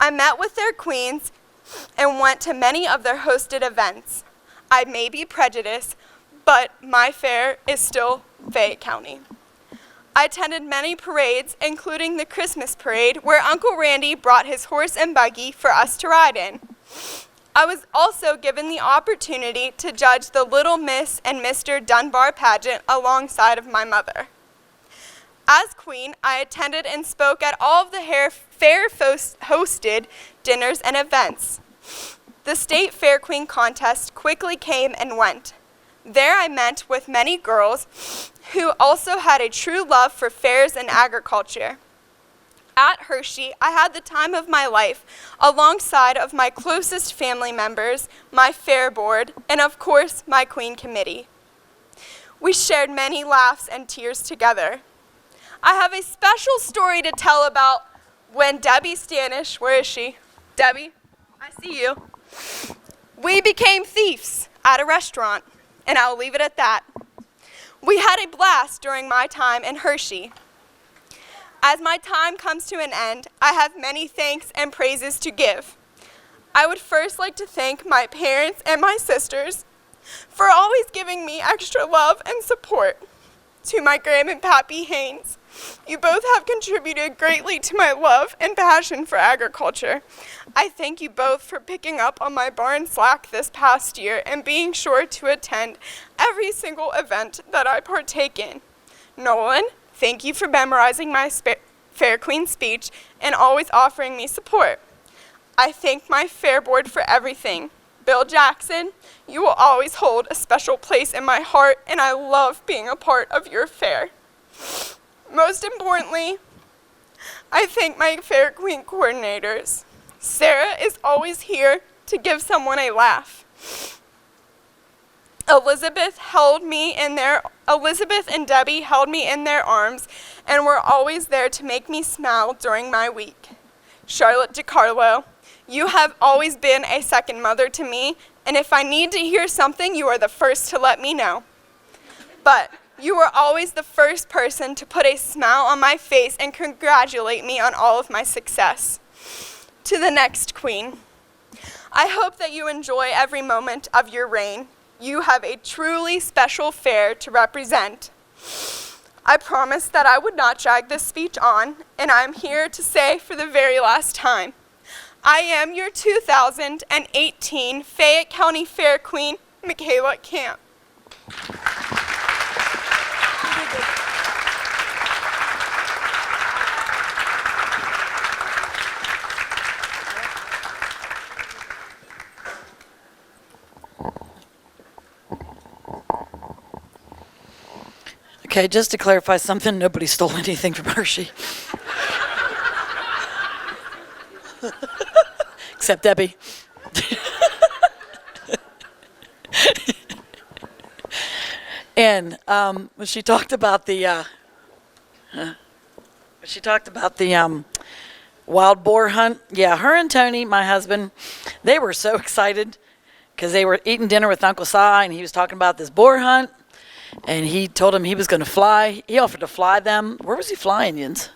I met with their queens and went to many of their hosted events. I may be prejudiced, but my fair is still Fayette County. I attended many parades, including the Christmas parade, where Uncle Randy brought his horse and buggy for us to ride in. I was also given the opportunity to judge the Little Miss and Mr. Dunbar pageant alongside of my mother. As queen, I attended and spoke at all of the fair hosted dinners and events. The State Fair Queen contest quickly came and went. There I met with many girls who also had a true love for fairs and agriculture. At Hershey, I had the time of my life alongside of my closest family members, my fair board, and of course, my queen committee. We shared many laughs and tears together. I have a special story to tell about when Debbie Stanish, where is she? Debbie, I see you. We became thieves at a restaurant, and I'll leave it at that. We had a blast during my time in Hershey. As my time comes to an end, I have many thanks and praises to give. I would first like to thank my parents and my sisters for always giving me extra love and support. To my Graham and Pappy Haynes, you both have contributed greatly to my love and passion for agriculture. I thank you both for picking up on my barn slack this past year and being sure to attend every single event that I partake in. Nolan, thank you for memorizing my Fair Queen speech and always offering me support. I thank my fair board for everything. Bill Jackson, you will always hold a special place in my heart, and I love being a part of your fair. Most importantly, I thank my Fair Queen coordinators. Sarah is always here to give someone a laugh. Elizabeth and Debbie held me in their arms and were always there to make me smile during my week. Charlotte DiCarlo, you have always been a second mother to me, and if I need to hear something, you are the first to let me know. But you were always the first person to put a smile on my face and congratulate me on all of my success. To the next queen, I hope that you enjoy every moment of your reign. You have a truly special fair to represent. I promised that I would not drag this speech on, and I'm here to say for the very last time, I am your 2018 Fayette County Fair Queen, Michaela Camp. Okay, just to clarify something, nobody stole anything from Hershey. Except Debbie. And when she talked about the wild boar hunt, yeah, her and Tony, my husband, they were so excited because they were eating dinner with Uncle Si, and he was talking about this boar hunt. And he told him he was going to fly. He offered to fly them. Where was he flying, Yins?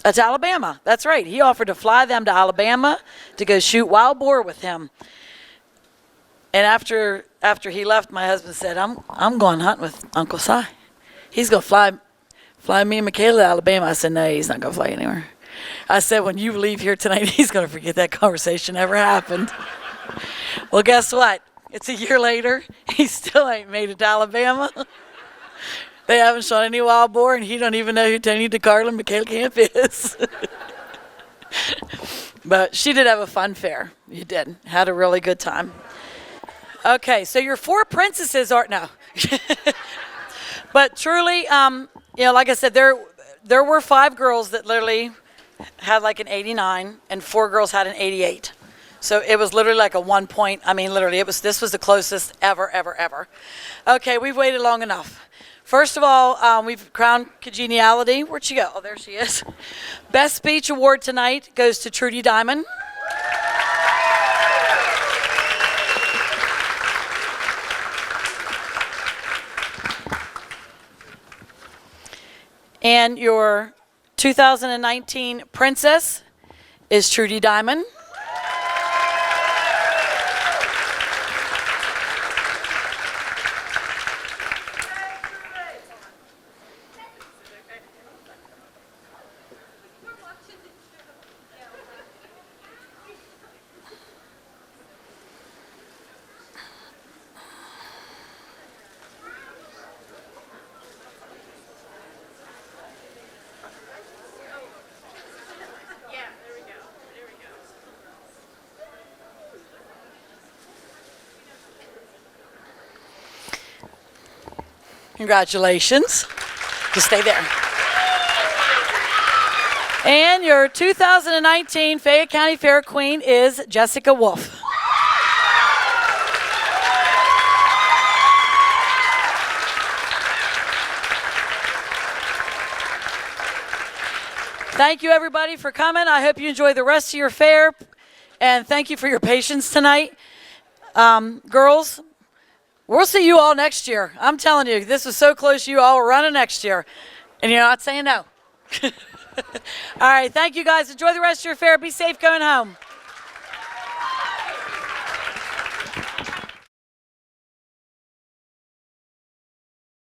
To Alabama. That's right. He offered to fly them to Alabama to go shoot wild boar with him. And after he left, my husband said, I'm going hunting with Uncle Si. He's going to fly me and Michaela to Alabama. I said, no, he's not going to fly anywhere. I said, when you leave here tonight, he's going to forget that conversation ever happened. Well, guess what? It's a year later. He still ain't made it to Alabama. They haven't shot any wild boar, and he don't even know who Tony DeCarlo and Michaela Camp is. But she did have a fun fair. You did. Had a really good time. Okay, so your 4 princesses are no. But truly, like I said, there were 5 girls that literally had like an 89, and 4 girls had an 88. So it was literally like a 1 point. I mean, literally, this was the closest ever, ever, ever. Okay, we've waited long enough. First of all, we've crowned Congeniality. Where'd she go? Oh, there she is. Best Speech Award tonight goes to Trudy Diamond. And your 2019 Princess is Trudy Diamond. Congratulations. Just stay there. And your 2019 Fayette County Fair Queen is Jessica Wolf. Thank you, everybody, for coming. I hope you enjoy the rest of your fair. And thank you for your patience tonight. Girls, we'll see you all next year. I'm telling you, this is so close. You all are running next year. And you're not saying no. All right. Thank you, guys. Enjoy the rest of your fair. Be safe going home.